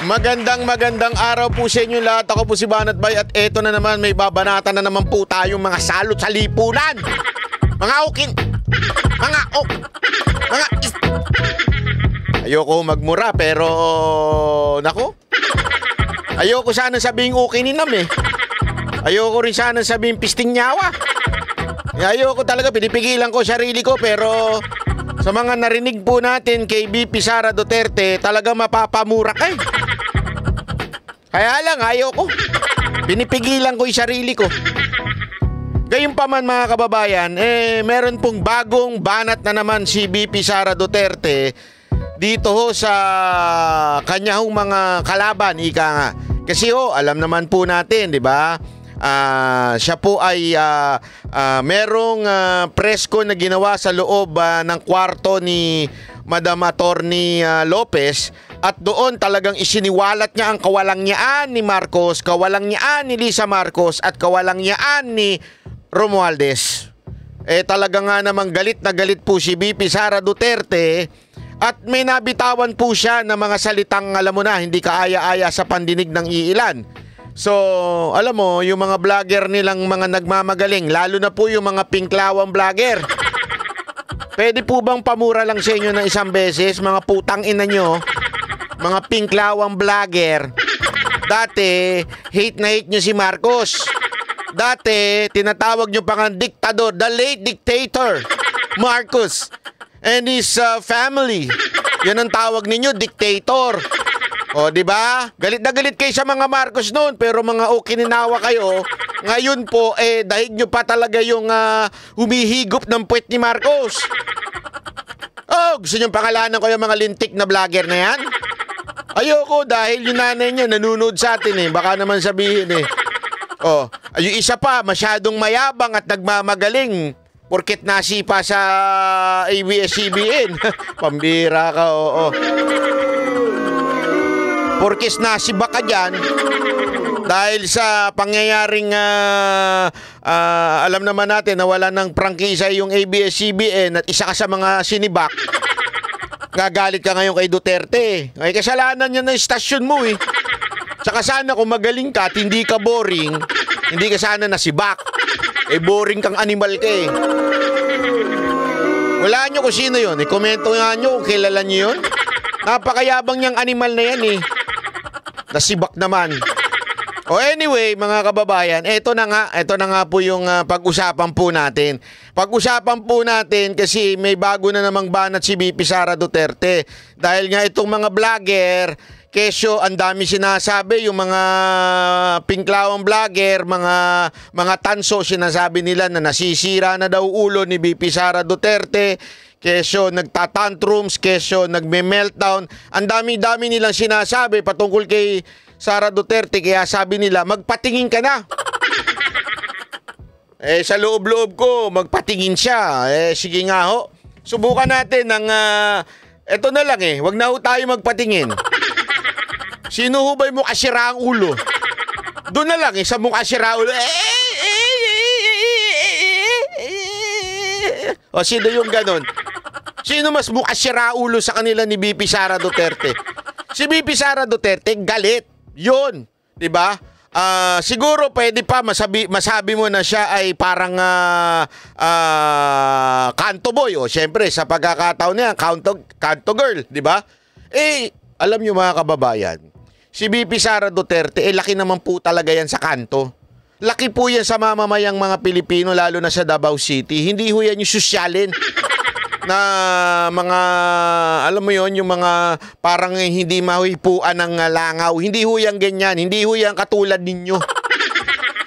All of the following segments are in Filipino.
Magandang araw po sa inyo lahat. Ako po si Banat Bay at eto na naman, may babanatan na naman po tayong mga salot sa lipunan. Mga ukin, ayoko magmura pero nako, ayoko sana sabing ukininam eh. Ayoko rin sana sabing pisting nyawa. Ayoko talaga, pinipigilan ko sarili ko pero sa mga narinig po natin kay BP Sara Duterte, talaga mapapamura ka eh. Kaya lang, ayoko. Pinipigilan ko yung sarili ko. Gayunpaman mga kababayan, meron pong bagong banat na naman si BP Sara Duterte dito ho sa kanyang mga kalaban, ika nga. Kasi alam naman po natin, di ba? Siya po ay merong presko na ginawa sa loob ng kwarto ni Madam Attorney Lopez at doon talagang isiniwalat niya ang kawalangyaan ni Marcos, kawalangyaan ni Lisa Marcos at kawalangyaan ni Romualdez. Talaga nga namang galit na galit po si BP Sara Duterte at may nabitawan po siya ng mga salitang alam mo na hindi kaaya-aya sa pandinig ng iilan. So, alam mo, yung mga vlogger nilang mga nagmamagaling, lalo na po yung mga pinklawang vlogger. Pwede po bang pamura lang sa inyo na isang beses, mga putang ina nyo, mga pinklawang vlogger? Dati, hate na hate nyo si Marcos. Dati, tinatawag nyo pa nga diktador, the late dictator, Marcos, and his family. Yan ang tawag ninyo, dictator. O, di ba? Galit na galit kayo sa mga Marcos noon, pero mga kininawa kayo. Ngayon po, dahil nyo pa talaga yung humihigop ng puwet ni Marcos. Gusto nyo pangalanan ko yung mga lintik na vlogger na yan? Ayoko, dahil yung nanay niya nanonood sa atin baka naman sabihin yung isa pa, masyadong mayabang at nagmamagaling. Porket nasipa sa ABS-CBN. Pambira ka, Porkis nasiba ka dyan dahil sa pangyayaring alam naman natin na wala ng prangkisa yung ABS-CBN at isa ka sa mga sinibak, gagalit ka ngayon kay Duterte. Ay kasalanan niya na istasyon mo eh. Tsaka sana kung magaling ka at hindi ka boring, hindi ka sana nasibak. Boring kang animal ka eh. Wala nyo kung sino yun. Komento nga nyo kung kilala nyo yun. Napakayabang niyang animal na yan eh. Nasibak naman. Anyway, mga kababayan, ito na nga po yung pag-usapan po natin. Pag-usapan po natin kasi may bago na namang banat si BP Sara Duterte. Dahil nga itong mga vlogger, kesyo ang dami sinasabi, yung mga pinklawang vlogger, mga tanso, sinasabi nila na nasisira na daw ulo ni BP Sara Duterte. Kesyo nagtatantrums, kesyo nagme-meltdown. Ang dami-dami nilang sinasabi patungkol kay Sara Duterte, kaya sabi nila, magpatingin ka na. Sa loob-loob ko, magpatingin siya. Sige nga ho. Subukan natin ng, eto na lang wag na ho tayo magpatingin. Sino ho ba yung mukha sira ang ulo? Doon na lang sa mukha sira ulo. Sino yung ganon? Sino mas mukha sira ulo sa kanila ni BP Sara Duterte? Si BP Sara Duterte galit. Yun, 'di ba? Siguro pwede pa masabi mo na siya ay parang kanto boy syempre sa pagkakataon niya, kanto girl, 'di ba? Alam niyo mga kababayan, si BP Sara Duterte laki naman po talaga yan sa kanto. Laki po yan sa mamamayang mga Pilipino, lalo na sa Davao City. Hindi ho yan yung sosyalin na mga, alam mo yon, yung mga parang hindi mahipuan ng langaw. Hindi ho yan ganyan. Hindi ho yan katulad ninyo.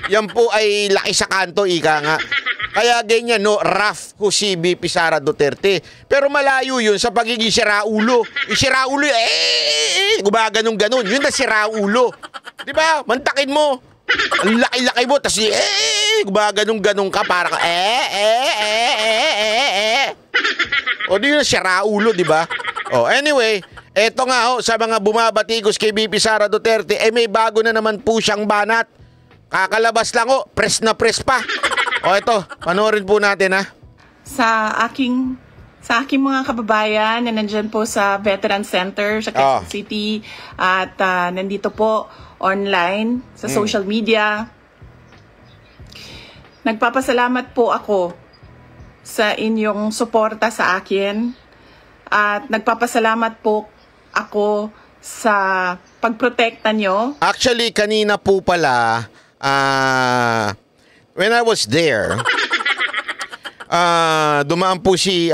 Yan po ay laki sa kanto, ika nga. Kaya ganyan, rough ho si BP Sara Duterte. Pero malayo yun sa pagiging siraulo. Siraulo, gumaganong-ganon. Yun na siraulo. Diba? Mantakin mo. Ang laki-laki mo, tas gumaganong-ganong ka, para ka, di yun siraulo, diba? Anyway, eto nga sa mga bumabatikos kay BP Sara Duterte, may bago na naman po siyang banat. Kakalabas lang press na press pa. Ito, panoorin po natin Sa aking sa aking mga kababayan na nandyan po sa Veteran Center sa Quezon City at nandito po online sa social media. Nagpapasalamat po ako sa inyong suporta sa akin at nagpapasalamat po ako sa pagprotekta nyo. Actually, kanina po pala, when I was there, dumaan po si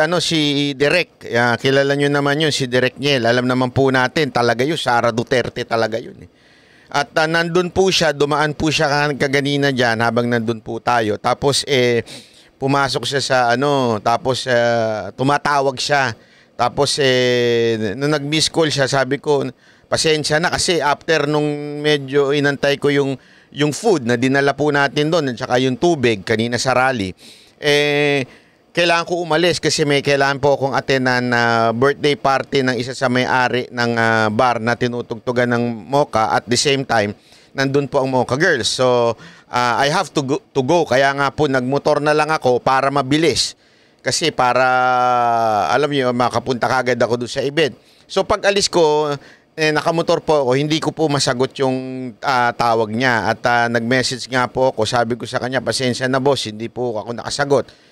Direk. Kilala nyo naman yun, si Direk Niel. Alam naman po natin, talaga yun, Sara Duterte talaga yun. At nandun po siya, dumaan po siya kaganina dyan habang nandun po tayo. Tapos pumasok siya sa tapos tumatawag siya. Tapos nung nag-miss call siya, sabi ko, pasensya na kasi after nung medyo inantay ko yung food na dinala po natin doon at saka yung tubig kanina sa rally, kailangan ko umalis kasi may kailangan po akong attendan na birthday party ng isa sa may-ari ng bar na tinutugtugan ng Mocha. At the same time, nandun po ang Mocha Girls. So, I have to go. Kaya nga po, nagmotor na lang ako para mabilis. Kasi para, alam niyo, makapunta kagad ako doon sa event. So, pag alis ko, nakamotor po ako, hindi ko po masagot yung tawag niya. At nag-message nga po ako, sabi ko sa kanya, pasensya na boss, hindi po ako nakasagot.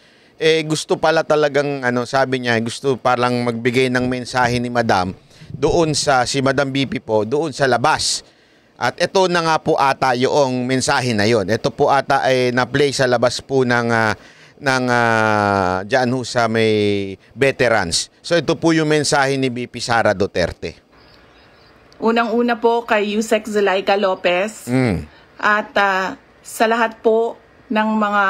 Gusto pala talagang, sabi niya, gusto palang magbigay ng mensahe ni Madam doon si Madam BP po, doon sa labas. At ito na nga po ata yung mensahe na yon. Ito po ata ay na-play sa labas po ng dyan ho sa may veterans. So ito po yung mensahe ni BP Sara Duterte. Unang-una po kay Yusek Zulaika Lopez at sa lahat po ng mga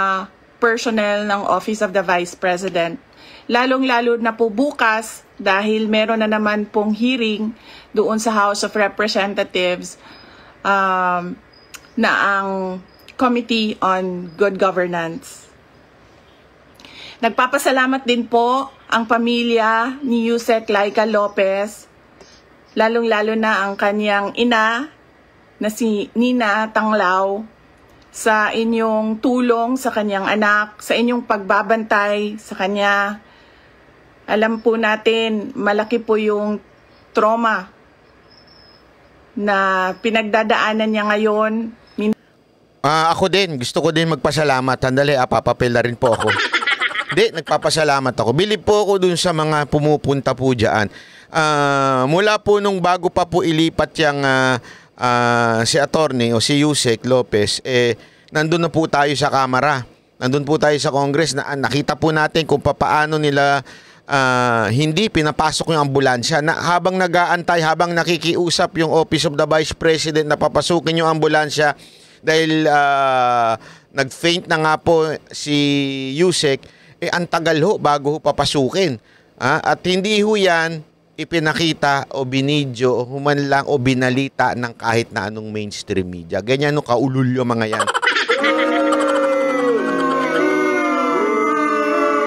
personnel ng Office of the Vice President. Lalong-lalo na po bukas dahil meron na naman pong hearing doon sa House of Representatives na ang Committee on Good Governance. Nagpapasalamat din po ang pamilya ni Yusek Laika Lopez, lalong-lalo na ang kanyang ina na si Nina Tanglao, sa inyong tulong sa kanyang anak, sa inyong pagbabantay sa kanya. Alam po natin, malaki po yung trauma na pinagdadaanan niya ngayon. Ako din, gusto ko din magpasalamat. Handali, papapel na rin po ako. Hindi, nagpapasalamat ako. Bilib po ako dun sa mga pumupunta po dyan. Mula po nung bago pa po ilipat yung si attorney o si Yusek Lopez, nandun na po tayo sa Kamara. Nandun po tayo sa Congress. Nakita po natin kung paano nila hindi pinapasok yung ambulansya. Habang nag-aantay, habang nakikiusap yung Office of the Vice President na papasukin yung ambulansya dahil nag-faint na nga po si Yusek, ang tagal ho bago ho papasukin. At hindi ho yan ipinakita o binidyo o human lang o binalita ng kahit na anong mainstream media. Ganyan no kaululyo mga yan.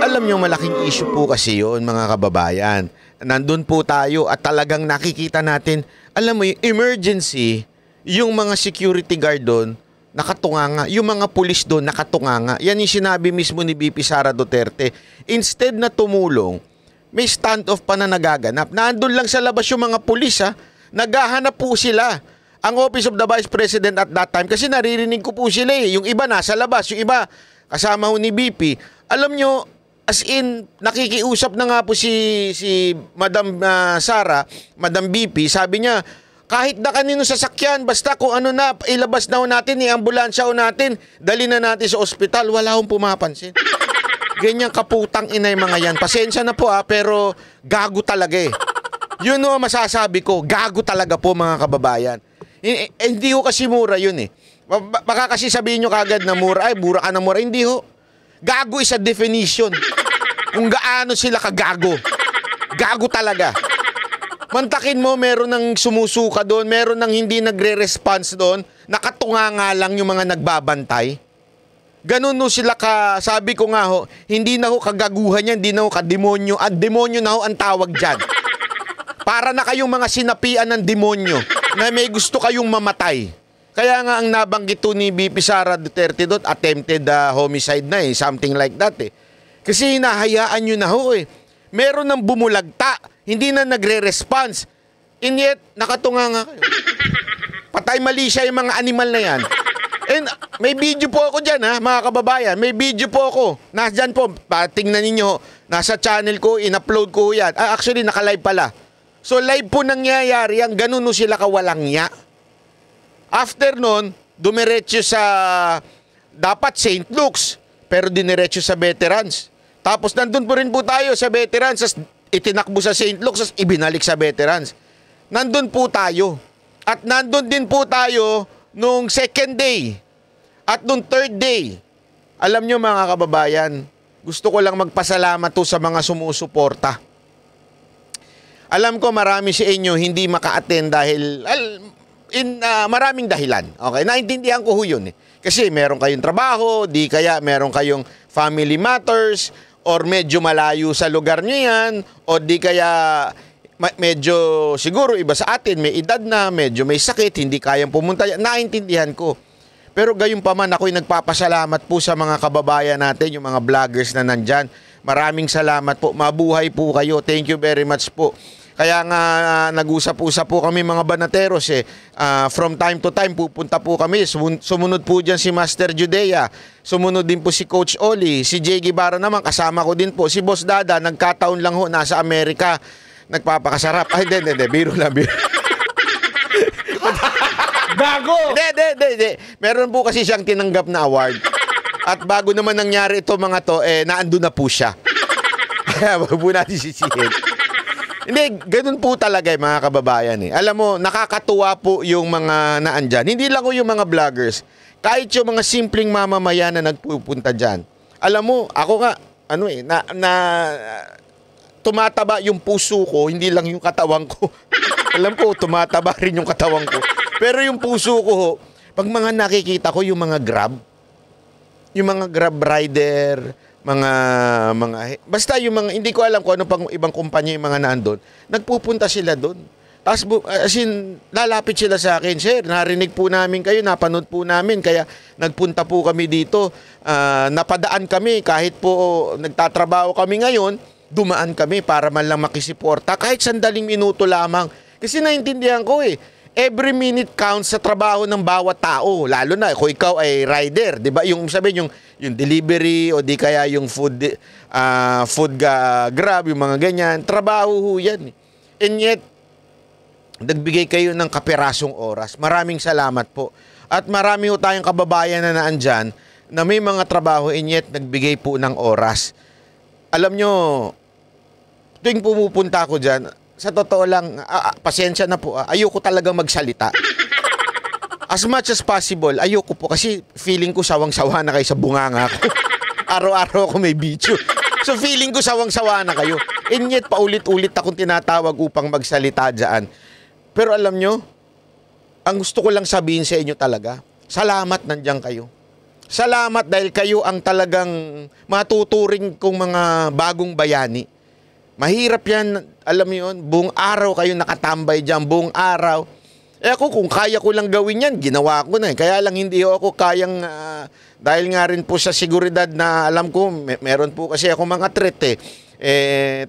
Alam nyo, malaking issue po kasi yun mga kababayan. Nandun po tayo at talagang nakikita natin, alam mo yung emergency, yung mga security guard doon, nakatunganga. Yung mga pulis doon, nakatunganga. Yan yung sinabi mismo ni BP Sara Duterte. Instead na tumulong, may standoff pa na nagaganap. Nandun lang sa labas yung mga pulis, naghahanap po sila. Ang Office of the Vice President at that time, kasi naririnig ko po sila Yung iba nasa labas, yung iba kasama ho ni BP. Alam nyo, as in, nakikiusap na nga po si Madam Sara, Madam BP, sabi niya, kahit na kanino sasakyan, basta kung ano na, ilabas na ho natin, i-ambulansya ho natin, dali na natin sa ospital, wala hong pumapansin. Ganyan kaputang inay mga yan. Pasensya na po pero gago talaga Yun o masasabi ko, gago talaga po mga kababayan. Hindi ho kasi mura yun Baka kasi sabihin nyo kagad na mura, mura ka na mura. Hindi ho. Gago is a definition. Kung gaano sila kagago. Gago talaga. Mantakin mo, meron ng sumusuka doon, meron ng hindi nagre-response doon, nakatunga nga lang yung mga nagbabantay. Ganun no sila sabi ko nga ho, hindi na ho kagaguhan yan, hindi na ho kademonyo, at demonyo na ho ang tawag dyan. Para na kayong mga sinapian ng demonyo na may gusto kayong mamatay. Kaya nga ang nabanggit ni BP Sara Duterte doon, attempted homicide na something like that Kasi hinahayaan nyo na ho meron ng bumulagta, hindi na nagre-response. And yet, nakatunga nga kayo. Patay mali siya yung mga animal na yan. And may video po ako dyan, ha, mga kababayan. May video po ako. Nasaan po, tingnan ninyo. Nasa channel ko, in-upload ko yan. Actually, naka-live pala. So, live po nangyayari ang ganun no sila kawalang niya. After nun, dumiretso sa dapat St. Luke's, pero diniretso sa veterans. Tapos nandun po rin po tayo sa veterans, itinakbo sa St. Luke's, ibinalik sa veterans. Nandun po tayo. At nandun din po tayo nung second day at nung third day. Alam nyo mga kababayan, gusto ko lang magpasalamat to sa mga sumusuporta. Alam ko marami sa inyo hindi maka-attend dahil maraming dahilan. Okay, naintindihan ko ho yun. Kasi meron kayong trabaho, di kaya meron kayong family matters, or medyo malayo sa lugar nyo yan, o di kaya medyo siguro iba sa atin, may edad na, medyo may sakit, hindi kayang pumunta. Naintindihan ko. Pero gayon pa man, ako'y nagpapasalamat po sa mga kababayan natin, yung mga vloggers na nandyan. Maraming salamat po. Mabuhay po kayo. Thank you very much po. Kaya nga nag-usap-usap po kami mga banateros from time to time pupunta po kami. Sumunod po dyan si Master Judea. Sumunod din po si Coach Oli. Si Jay Guevara naman, kasama ko din po. Si Boss Dada, nagkataon lang ho, nasa Amerika. Nagpapakasarap. Ay, hindi. Biro lang, biro. Bago! Hindi. Meron po kasi siyang tinanggap na award. At bago naman nangyari ito mga to, naandun na po siya. Kaya wag po natin sisihin. Hindi, ganun po talaga mga kababayan. Alam mo, nakakatuwa po yung mga naandyan. Hindi lang po yung mga vloggers. Kahit yung mga simpleng mamamayan na nagpupunta dyan. Alam mo, ako nga, tumataba yung puso ko, hindi lang yung katawan ko. Alam ko, tumataba rin yung katawan ko. Pero yung puso ko, pag mga nakikita ko yung mga Grab rider, basta yung mga, hindi ko alam kung ano pang ibang kumpanya yung mga nandun, nagpupunta sila doon. Tapos, lalapit sila sa akin, sir, narinig po namin kayo, napanood po namin, kaya nagpunta po kami dito, napadaan kami, kahit po nagtatrabaho kami ngayon, dumaan kami para man lang makisiporta kahit sandaling minuto lamang. Kasi naintindihan ko every minute counts sa trabaho ng bawat tao, lalo na kung ikaw ay rider, 'di ba? Yung sabihin yung delivery o di kaya yung food grab, yung mga ganyan, trabaho ho 'yan. And yet nagbigay kayo ng kaperasong oras. Maraming salamat po. At marami ho tayong kababayan na naandyan na may mga trabaho and yet nagbigay po ng oras. Alam nyo, tuwing pumupunta ako dyan, sa totoo lang, pasensya na po, ayoko talaga magsalita. As much as possible, ayoko po kasi feeling ko sawang-sawa na kayo sa bunganga ko. Araw-araw ako may video. So feeling ko sawang-sawa na kayo. And yet, paulit-ulit akong tinatawag upang magsalita dyan. Pero alam nyo, ang gusto ko lang sabihin sa inyo talaga, salamat nandiyan kayo. Salamat dahil kayo ang talagang matuturing kong mga bagong bayani. Mahirap yan, alam mo yun, buong araw kayo nakatambay dyan, buong araw. Ako kung kaya ko lang gawin yan, ginawa ko na. Kaya lang hindi ako kayang, dahil nga rin po sa seguridad na alam ko, meron po kasi ako mga threat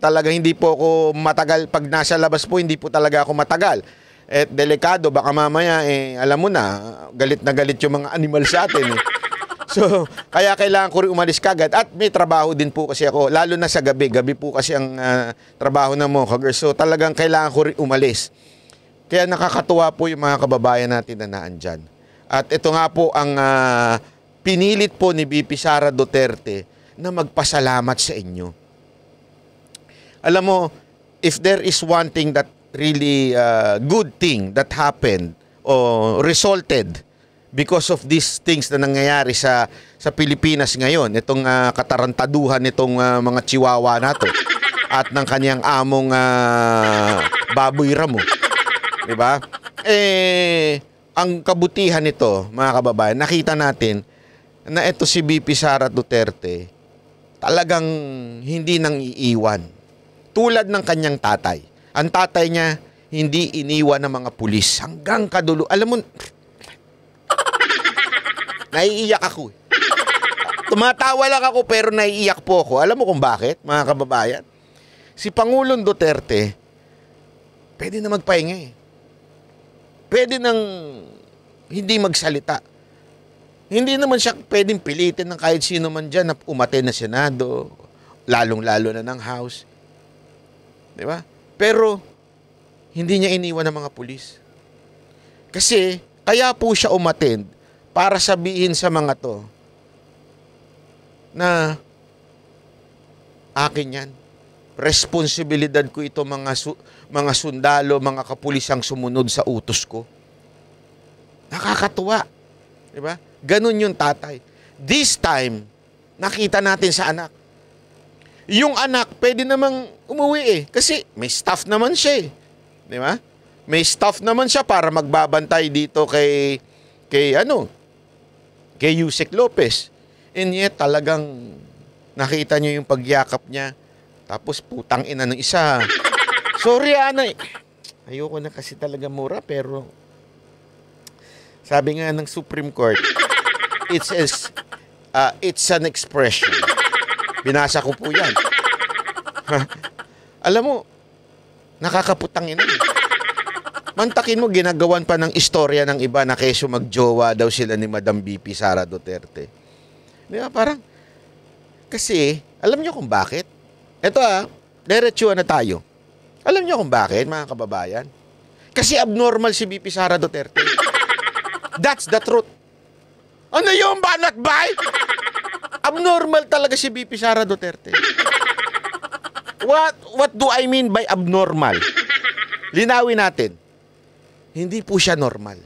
talaga hindi po ako matagal, pag nasa labas po, hindi po talaga ako matagal. Delikado, baka mamaya, alam mo na, galit na galit yung mga animal sa atin. So, kaya kailangan ko rin umalis kagad. At may trabaho din po kasi ako, lalo na sa gabi. Gabi po kasi ang trabaho ng Mokhagers. So, talagang kailangan ko rin umalis. Kaya nakakatuwa po yung mga kababayan natin na naandyan. At ito nga po ang pinilit po ni VP Sara Duterte na magpasalamat sa inyo. Alam mo, if there is one thing that really good thing that happened or resulted because of these things na nangyayari sa Pilipinas ngayon, itong katarantaduhan nitong mga chihuahua nato at ng kanyang among baboy ramo. Diba? Ang kabutihan nito, mga kababayan, nakita natin na ito si VP Sara Duterte talagang hindi nang iiwan. Tulad ng kanyang tatay. Ang tatay niya, hindi iniwan ng mga pulis hanggang kadulo. Alam mo, naiiyak ako. Tumatawa lang ako pero naiiyak po ako. Alam mo kung bakit, mga kababayan? si Pangulong Duterte, pwede na magpahinga eh. Pwede nang hindi magsalita. Hindi naman siya pwedeng pilitin ng kahit sino man dyan na umattend na Senado, lalong-lalo na ng House. Di ba? Pero, hindi niya iniwan ng mga pulis. Kasi, kaya po siya umattend para sabihin sa mga to na akin yan. Responsibilidad ko ito mga sundalo, mga kapulisang sumunod sa utos ko. Nakakatuwa. Diba? Ganun yung tatay. This time, nakita natin sa anak. Yung anak, pwede namang umuwi eh. Kasi may staff naman siya eh. Diba? May staff naman siya para magbabantay dito kay Yusek Lopez. And yet, talagang nakita nyo yung pagyakap niya. Tapos putang ina ng isa. Sorry, Ana. Ayoko na kasi talaga mura, pero sabi nga ng Supreme Court, it's an expression. Binasa ko po yan. Alam mo, nakakaputang ina. Mantakin mo, ginagawan pa ng istorya ng iba na keso magjowa daw sila ni Madam BP Sara Duterte. Di ba? Parang, kasi, alam nyo kung bakit? Ito diretsuhan na tayo. Alam nyo kung bakit, mga kababayan? Kasi abnormal si BP Sara Duterte. That's the truth. Ano yung banat bay? Abnormal talaga si BP Sara Duterte. What do I mean by abnormal? Linawin natin. Hindi po siya normal.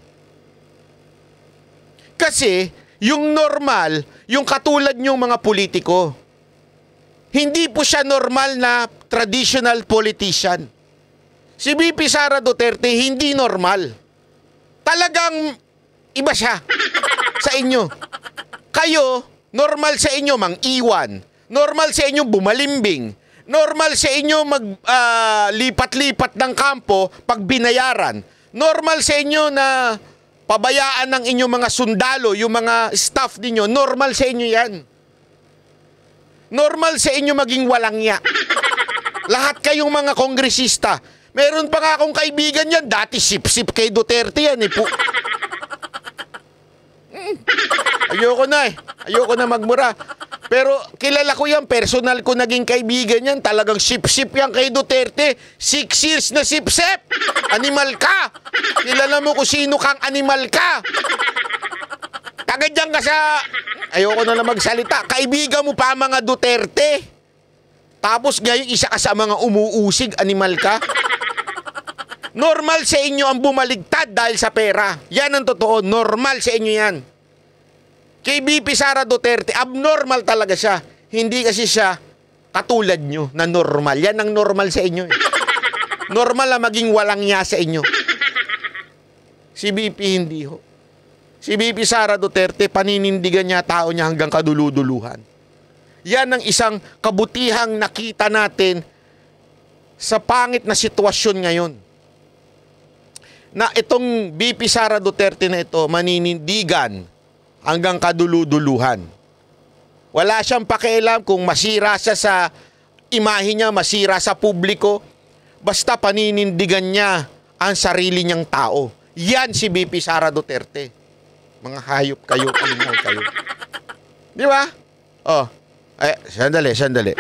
Kasi, yung normal, yung katulad nyong mga politiko, hindi po siya normal na traditional politician. Si BP Sara Duterte, hindi normal. Talagang iba siya sa inyo. Kayo, normal sa inyo mang-iwan. Normal sa inyo bumalimbing. Normal sa inyo lipat-lipat ng kampo pag binayaran. Normal sa inyo na pabayaan ng inyong mga sundalo, yung mga staff ninyo. Normal sa inyo yan. Normal sa inyo maging walangya. Lahat kayong mga kongresista. Meron pa nga akong kaibigan yan. Dati sip-sip kay Duterte yan. Ayoko na eh. Ayoko na magmura. Pero kilala ko yan. Personal ko naging kaibigan yan. Talagang sip-sip yan kay Duterte. 6 years na sip-sip. Animal ka. Kilala mo kung sino kang animal ka. Tagad dyan ka sa... Ayoko na magsalita. Kaibigan mo pa mga Duterte. Tapos ngayon isa ka sa mga umuusig, animal ka. Normal sa inyo ang bumaligtad dahil sa pera. Yan ang totoo. Normal sa inyo yan. Kay BP Sara Duterte, abnormal talaga siya. Hindi kasi siya katulad nyo na normal. Yan ang normal sa inyo. Normal na maging walang niya sa inyo. Si BP hindi ho. Si BP Sara Duterte, paninindigan niya tao niya hanggang kaduluduluhan. Yan ang isang kabutihang nakita natin sa pangit na sitwasyon ngayon. Na itong BP Sara Duterte na ito, maninindigan hanggang kaduluduluhan. Wala siyang pakialam kung masira siya sa imahe niya, masira sa publiko. Basta paninindigan niya ang sarili niyang tao. Yan si BP Sara Duterte. Mga hayop kayo, animal kayo. Di ba? Oh. Sandali. Sandali.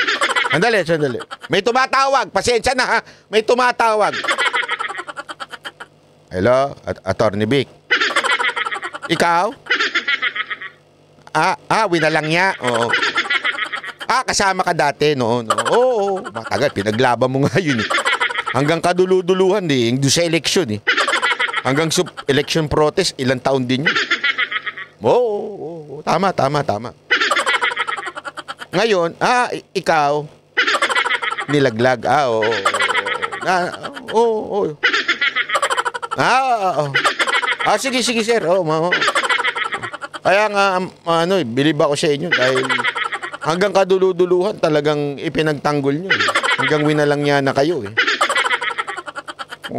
May tumatawag. Pasensya na ha. May tumatawag. Hello? Attorney Vic. Ikaw? Winalang niya. Oo. Kasama ka dati. Oo. Matagal. Pinaglaban mo nga yun. Hanggang kaduluduluhan. Yung sa election. Hanggang election protest. Ilang taon din yun. Oo. Tama. Ngayon, ikaw, nilaglag. Oo. Sige, sir. Kaya nga, bilib ako sa inyo dahil hanggang kaduluduluhan talagang ipinagtanggol nyo. Hanggang winalang niya na kayo.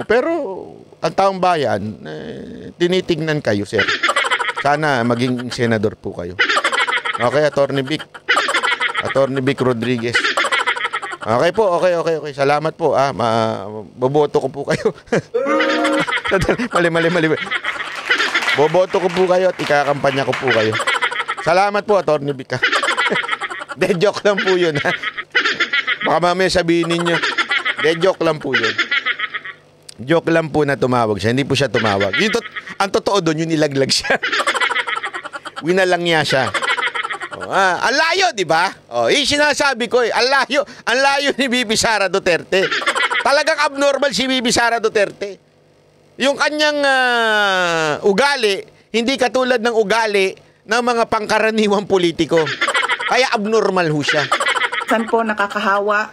Pero, ang taong bayan, tinitingnan kayo, sir. Sana maging senador po kayo. Okay, Attorney Vic Rodriguez. Okay po, okay. Salamat po. Boboto ko po kayo. Mali. Boboto ko po kayo at ikakampanya ko po kayo. Salamat po, Atty. Vic. De joke lang po yun, ha? Baka mamaya sabihin ninyo. De joke lang po yun. Joke lang po na tumawag siya. Hindi po siya tumawag. Ang totoo doon, yung nilaglag siya. Winalang niya siya. Ang layo, di ba? Yung sinasabi ko, ang layo ni Bibi Sara Duterte. Talagang abnormal si Bibi Sara Duterte. Yung kanyang ugali, hindi katulad ng ugali ng mga pangkaraniwang politiko. Kaya abnormal ho siya. Saan po nakakahawa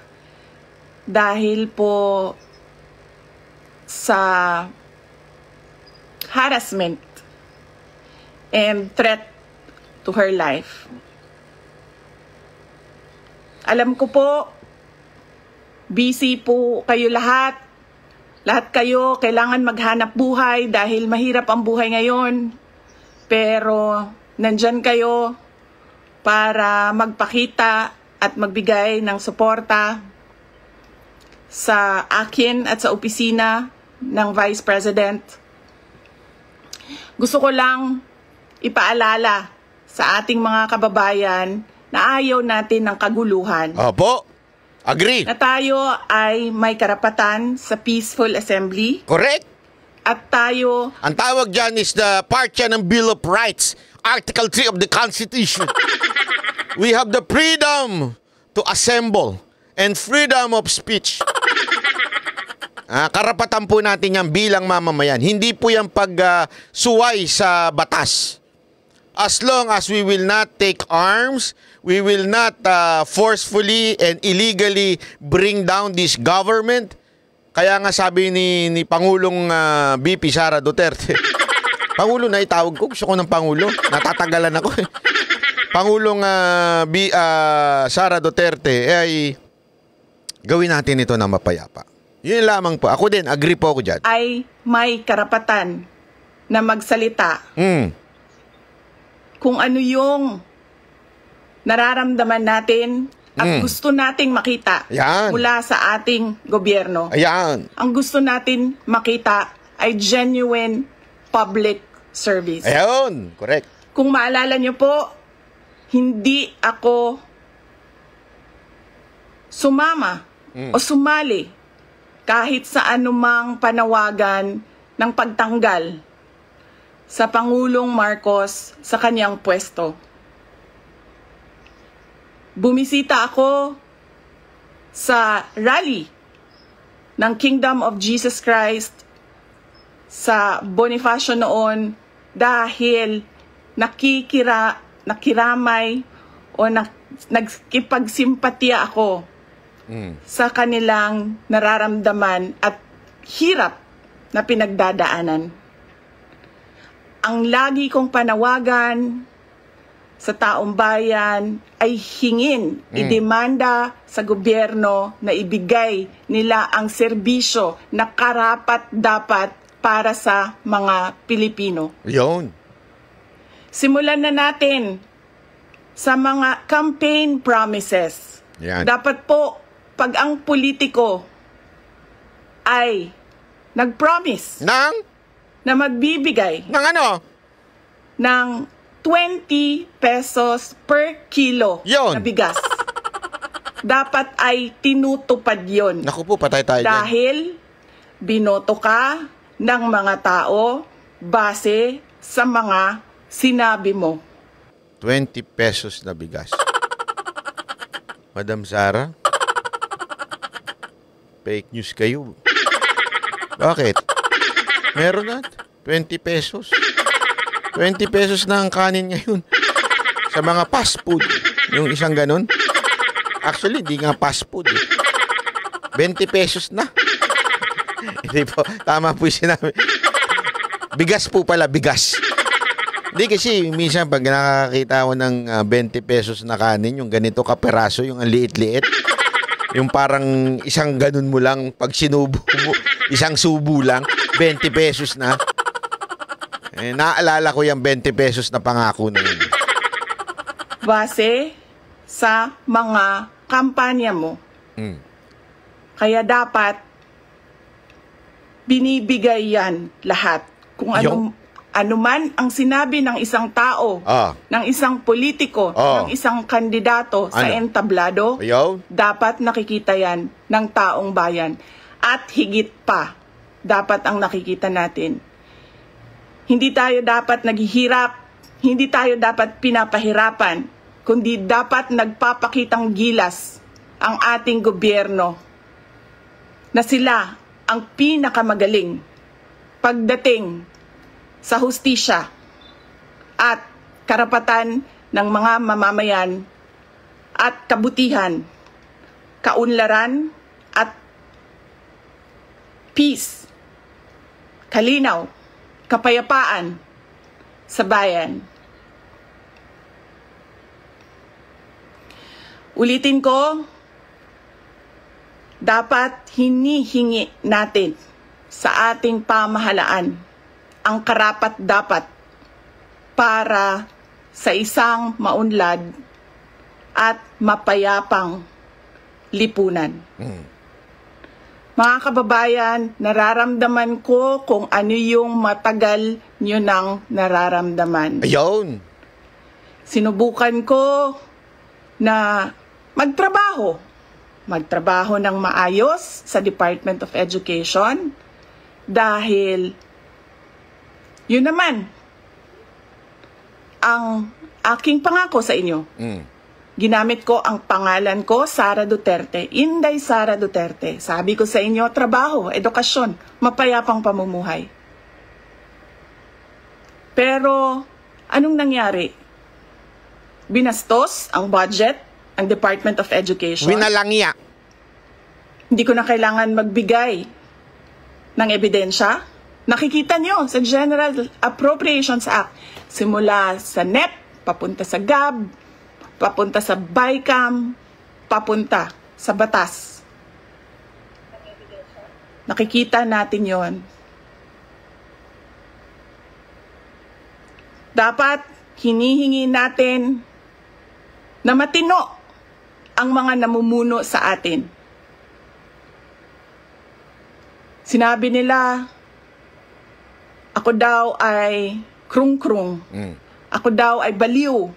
dahil po sa harassment and threat to her life. Alam ko po, busy po kayo lahat. Lahat kayo kailangan maghanap buhay dahil mahirap ang buhay ngayon. Pero nandyan kayo para magpakita at magbigay ng suporta sa akin at sa opisina ng Vice President. Gusto ko lang ipaalala sa ating mga kababayan na ayaw natin ng kaguluhan. Opo, agree. Na tayo ay may karapatan sa peaceful assembly. Correct. At tayo... Ang tawag dyan is the part yan ng Bill of Rights, Article 3 of the Constitution. We have the freedom to assemble and freedom of speech. Karapatan po natin yan bilang mamamayan. Hindi po yan pag-suway sa batas. As long as we will not take arms, we will not forcefully and illegally bring down this government. Kaya nga sabi ni Pangulong BP Sara Duterte, Pangulo na itawag ko, gusto ko ng Pangulo, natatagalan ako. Pangulong Sara Duterte, ay gawin natin ito na mapayapa. Yun lamang po. Ako din, agree po ako dyan. Ay may karapatan na magsalita. Kung ano yung nararamdaman natin at gusto nating makita mula sa ating gobyerno. Ayan. Ang gusto natin makita ay genuine public service. Ayan, correct. Kung maalala nyo po, hindi ako sumama o sumali kahit sa anumang panawagan ng pagtanggal sa Pangulong Marcos sa kanyang pwesto. Bumisita ako sa rally ng Kingdom of Jesus Christ sa Bonifacio noon dahil nakiramay o nagkipagsimpatiya ako sa kanilang nararamdaman at hirap na pinagdadaanan. Ang lagi kong panawagan sa taong bayan ay hingin, idemanda sa gobyerno na ibigay nila ang serbisyo na karapat-dapat para sa mga Pilipino. Yun. Simulan na natin sa mga campaign promises. Yan. Dapat po, pag ang politiko ay nag-promise na magbibigay ng ano? ng 20 pesos per kilo Yun. na bigas. Dapat ay tinutupad yon. Naku po, patay tayo dyan. Dahil binoto ka ng mga tao base sa mga sinabi mo. 20 pesos na bigas. Madam Sara, fake news kayo. Bakit? Meron na 20 pesos. 20 pesos na ang kanin ngayon. Sa mga fast food. Yung isang ganun. Actually, di nga fast food. 20 pesos na. Hindi po. Tama po yung sinabi. Bigas po pala, bigas. Hindi kasi minsan pag nakakita ako ng 20 pesos na kanin, yung ganito kaperaso, yung ang liit-liit. Yung parang isang ganun mo lang, pag sinubo mo, isang subo lang, 20 pesos na. Naalala ko yung 20 pesos na pangako na yun. Base sa mga kampanya mo. Mm. Kaya dapat binibigay yan lahat. Kung ano man ang sinabi ng isang tao, ng isang politiko, ng isang kandidato sa entablado, dapat nakikita yan ng taong bayan. At higit pa, dapat ang nakikita natin. Hindi tayo dapat naghihirap, hindi tayo dapat pinapahirapan, kundi dapat nagpapakitang gilas ang ating gobyerno na sila ang pinakamagaling pagdating sa hustisya at karapatan ng mga mamamayan at kabutihan, kaunlaran at peace, kalinaw, kapayapaan sa bayan. Ulitin ko, dapat hinihingi natin sa ating pamahalaan ang karapat-dapat para sa isang maunlad at mapayapang lipunan. Mga kababayan, nararamdaman ko kung ano yung matagal nyo nang nararamdaman. Ayun. Sinubukan ko na magtrabaho ng maayos sa Department of Education dahil yun naman ang aking pangako sa inyo. Ginamit ko ang pangalan ko, Sara Duterte, Inday Sara Duterte. Sabi ko sa inyo, trabaho, edukasyon, mapayapang pamumuhay. Pero, anong nangyari? Binastos ang budget, ang Department of Education. Winalangya. Hindi ko na kailangan magbigay ng ebidensya. Nakikita nyo sa General Appropriations Act, simula sa NEP, papunta sa GAB, papunta sa BICAM, papunta sa batas. Nakikita natin yon. Dapat hinihingi natin na matino ang mga namumuno sa atin. Sinabi nila, ako daw ay krung-krung. Ako daw ay baliw.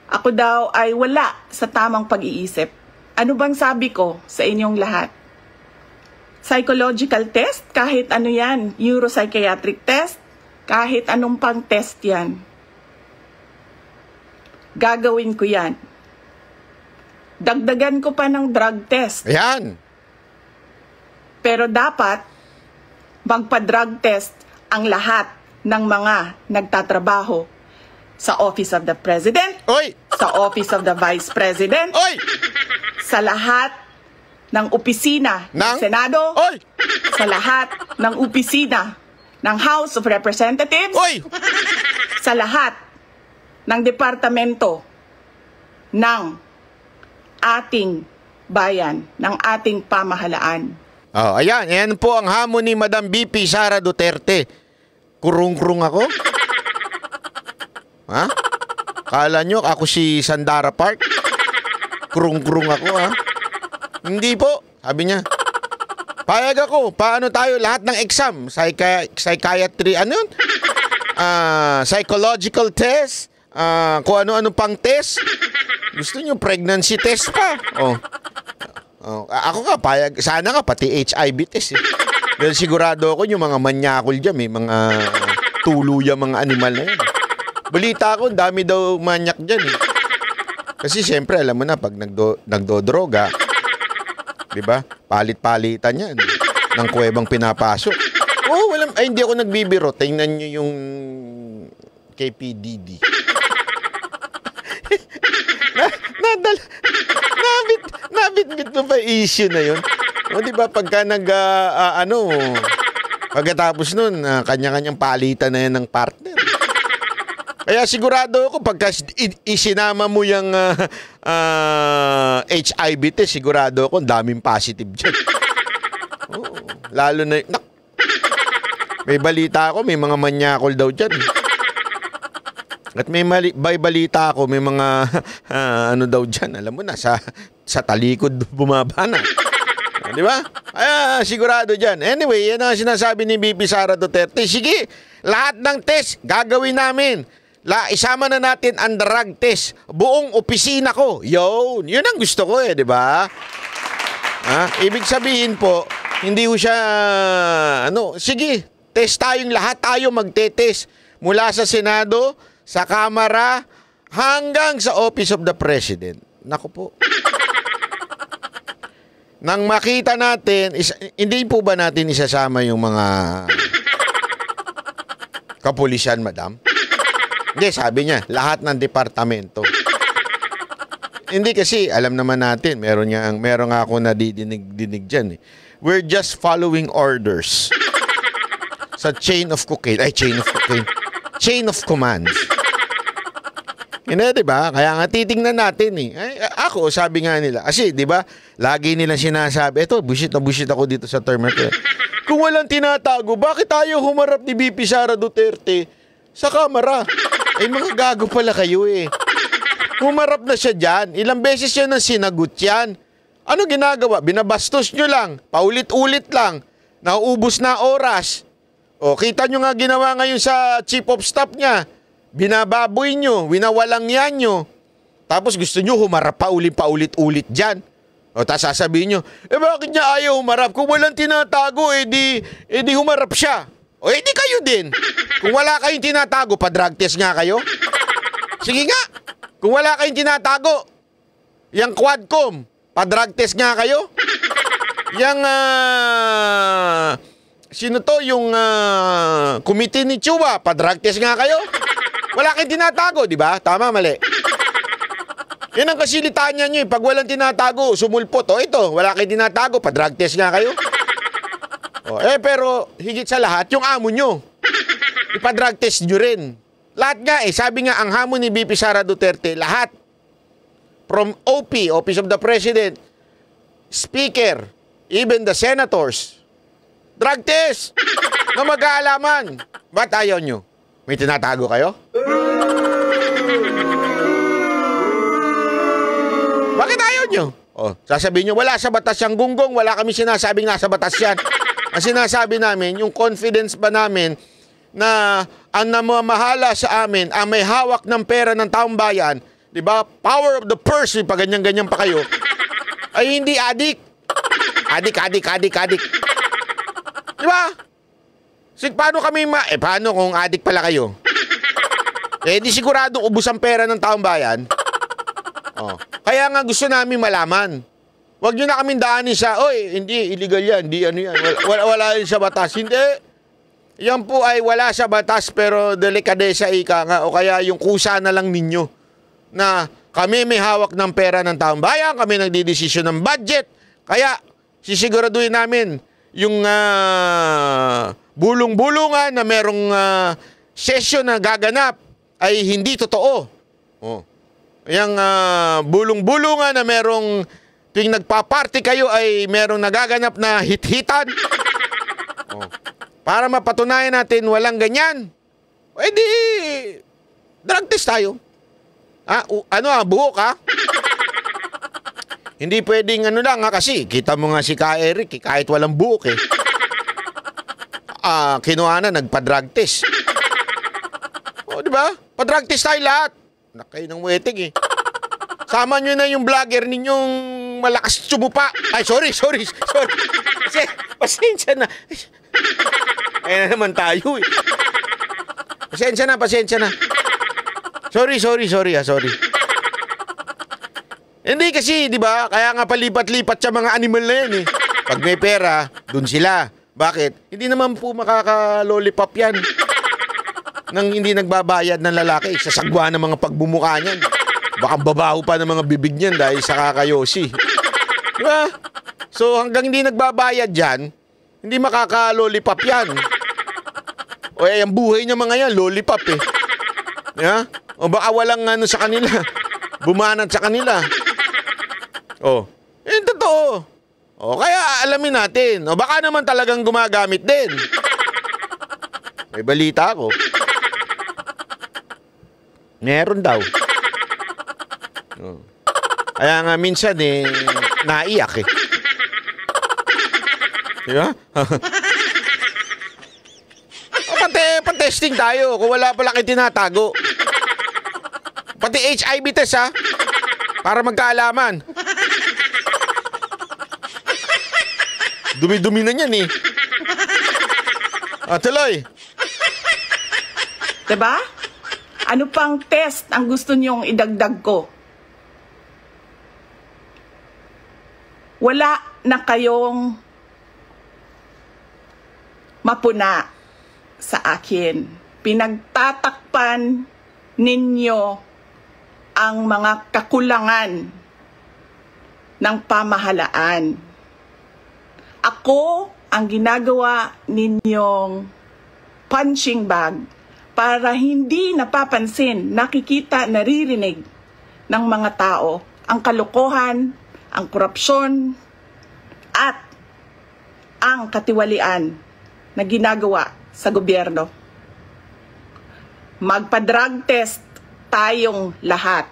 Ako daw ay wala sa tamang pag-iisip. Ano bang sabi ko sa inyong lahat? Psychological test, kahit ano yan, neuropsychiatric test, kahit anong pang test yan. Gagawin ko yan. Dagdagan ko pa ng drug test. Ayan. Pero dapat magpa-drug test ang lahat ng mga nagtatrabaho sa Office of the President, sa Office of the Vice President, sa lahat ng opisina ng Senado, sa lahat ng opisina ng House of Representatives, sa lahat ng departamento ng ating bayan, ng ating pamahalaan. Ayan po ang hamon ni Madam BP Sara Duterte. Kurung-kurung ako? Ha? Kala nyo ako si Sandara Park? Kurung-kurung ako, ha? Hindi po, sabi niya. Payag ako, paano tayo lahat ng exam? Psychiatry, ano yun? Psychological test? Kung ano-ano pang test? Gusto nyo pregnancy test pa? Ako nga, payag. Sana nga, pati HIV test. Dahil sigurado ako yung mga manyakol dyan, may mga tuluya mga animal na yun. Balita ko, dami daw manyak dyan. Kasi siyempre, alam mo na, pag nagdodroga, di ba? Palit-palitan yan. Ng kuwebang pinapasok. Hindi ako nagbibiro. Tingnan nyo yung KPDD. Nabit-bit mo pa issue na yun. Di ba, pagka pagkatapos nun, kanya-kanyang palitan na yan ng partner. Kaya sigurado ako, pagka isinama mo yung HIV test, sigurado ako, daming positive dyan. Lalo na, may balita ako, may mga manyakol daw dyan. At may balita ako, may mga ano daw dyan, alam mo na, sa talikod bumaba na. Di ba? Sigurado dyan. Anyway, yan ang sinasabi ni VP Sara Duterte. Sige, lahat ng test gagawin namin. Isama na natin ang drug test. Buong opisina ko. Yun ang gusto ko di ba? Ibig sabihin po, hindi ko siya, sige, test tayong lahat tayo magte-test. Mula sa Senado, sa Kamara, hanggang sa Office of the President. Naku po. Nang makita natin, hindi po ba natin isasama yung mga kapulisan, madam? Hindi, sabi niya, lahat ng departamento. Hindi kasi, alam naman natin, meron nga ako nadidinig dyan. We're just following orders sa chain of commands. Hindi, diba? Kaya nga titingnan natin ako, sabi nga nila. Kasi, diba, lagi nilang sinasabi, bullshit na bullshit ako dito sa term. Kung walang tinatago, bakit tayo humarap ni VP Sara Duterte sa Kamara? Mga gago pala kayo Humarap na siya dyan. Ilang beses siya nang sinagot yan. Ano ginagawa? Binabastos nyo lang. Paulit-ulit lang. Nauubos na oras. Kita nyo nga ginawa ngayon sa Chief of Staff niya. Binababoy nyo, winawalang yan nyo. Tapos gusto nyo humarap paulit-ulit dyan. Tapos sasabihin nyo, bakit niya ayaw humarap? Kung walang tinatago, di humarap siya. Di kayo din. Kung wala kayong tinatago, pa-drug test nga kayo. Sige nga. Kung wala kayong tinatago, yung Quadcom, pa-drug test nga kayo. Yung, sino to? Yung committee ni Chua, pa-drug test nga kayo. Wala kayong tinatago, di ba? Tama, mali. Yan ang kasilitaan nyo. Pag walang tinatago, sumulpot. Ito, wala kayong tinatago, pa-drug test nga kayo. Pero higit sa lahat, yung amo nyo, ipa-drug test nyo rin. Lahat nga sabi nga, ang hamon ni VP Sara Duterte, lahat. From OP, Office of the President, Speaker, even the senators, drug test na mag-aalaman. Ba't ayaw nyo? May tinatago kayo? Bakit ayaw nyo? Sasabihin nyo, wala sa batas yung gunggong, wala kami sinasabing nasa batas yan. Ang sinasabi namin, yung confidence ba namin na ang namamahala sa amin, ang may hawak ng pera ng taong bayan, di ba? Power of the purse, pag ganyan-ganyan pa kayo, ay hindi adik. Adik. Di ba? Paano kami paano kung adik pala kayo? Di sigurado ubus ang pera ng taong bayan. Kaya nga gusto namin malaman. Huwag nyo na kaming daanin sa, hindi, illegal yan, hindi ano yan. Wala yun sa batas. Hindi. Yan po ay wala sa batas pero delikadesa ika nga o kaya yung kusa na lang ninyo na kami may hawak ng pera ng taong bayan, kami nagdidesisyon ng budget. Kaya sisiguraduhin namin yung bulong-bulungan na merong session na gaganap ay hindi totoo. Yung bulong-bulungan na merong tuwing nagpa-party kayo ay merong nagaganap na hit-hitan. Para mapatunayan natin walang ganyan. Drug test tayo. Buhok ha? Hindi pwedeng lang kasi kita mo nga si Ka Eric kahit walang buhok kinuha na nagpa-drug test. Di ba? Pa-drug test tayo lahat. Nakay ng wetig Sama nyo na yung vlogger ninyong malakas tsumupa. Ay, sorry. Pasensya na. Ayan na naman tayo Pasensya na. Sorry. Hindi kasi, di ba? Kaya nga palipat-lipat sa mga animal na yan Pag may pera, dun sila. Bakit? Hindi naman po makaka-lollipop yan. Nang hindi nagbabayad ng lalaki, sasagwa ng mga pagbumuka niyan. Baka babaho pa ng mga bibig niyan dahil sa kakayosi. Di ba? So hanggang hindi nagbabayad dyan, hindi makaka-lollipop yan. Ang buhay niya mga yan, lollipop Yeah? O baka walang sa kanila. Bumanat sa kanila. Totoo. Kaya alamin natin. Baka naman talagang gumagamit din. May balita ako. Meron daw. Oh. Kaya nga minsan naiyak eh. Di ba? Pan-testing tayo kung wala pala kayo tinatago. Pati HIV test ha. Para magkaalaman. Dumi-dumi na yan eh. Tuloy. Diba? Ano pang test ang gusto niyong idagdag ko? Wala na kayong mapuna sa akin. Pinagtatakpan ninyo ang mga kakulangan ng pamahalaan. Ako ang ginagawa ninyong punching bag para hindi napapansin, nakikita, naririnig ng mga tao ang kalokohan, ang korupsyon, at ang katiwalian na ginagawa sa gobyerno. Magpa-drug test tayong lahat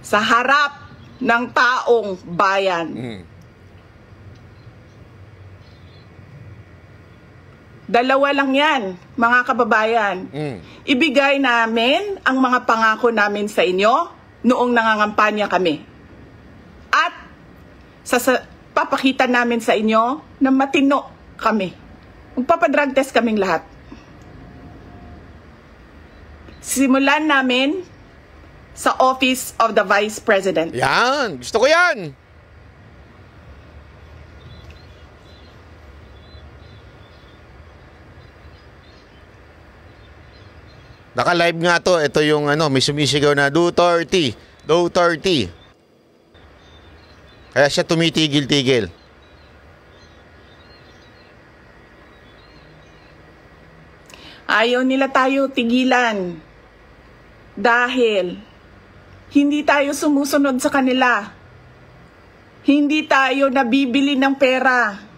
sa harap ng taong bayan. Dalawa lang yan, mga kababayan. Ibigay namin ang mga pangako namin sa inyo noong nangangampanya kami. At papakita namin sa inyo na matino kami. Magpapadrug test kaming lahat. Simulan namin sa Office of the Vice President. Yan, gusto ko yan. Naka-live nga to. Ito yung may sumisigaw na Duterte. Duterte. Kaya siya tumitigil-tigil. Ayaw nila tayo tigilan. Dahil hindi tayo sumusunod sa kanila. Hindi tayo nabibili ng pera.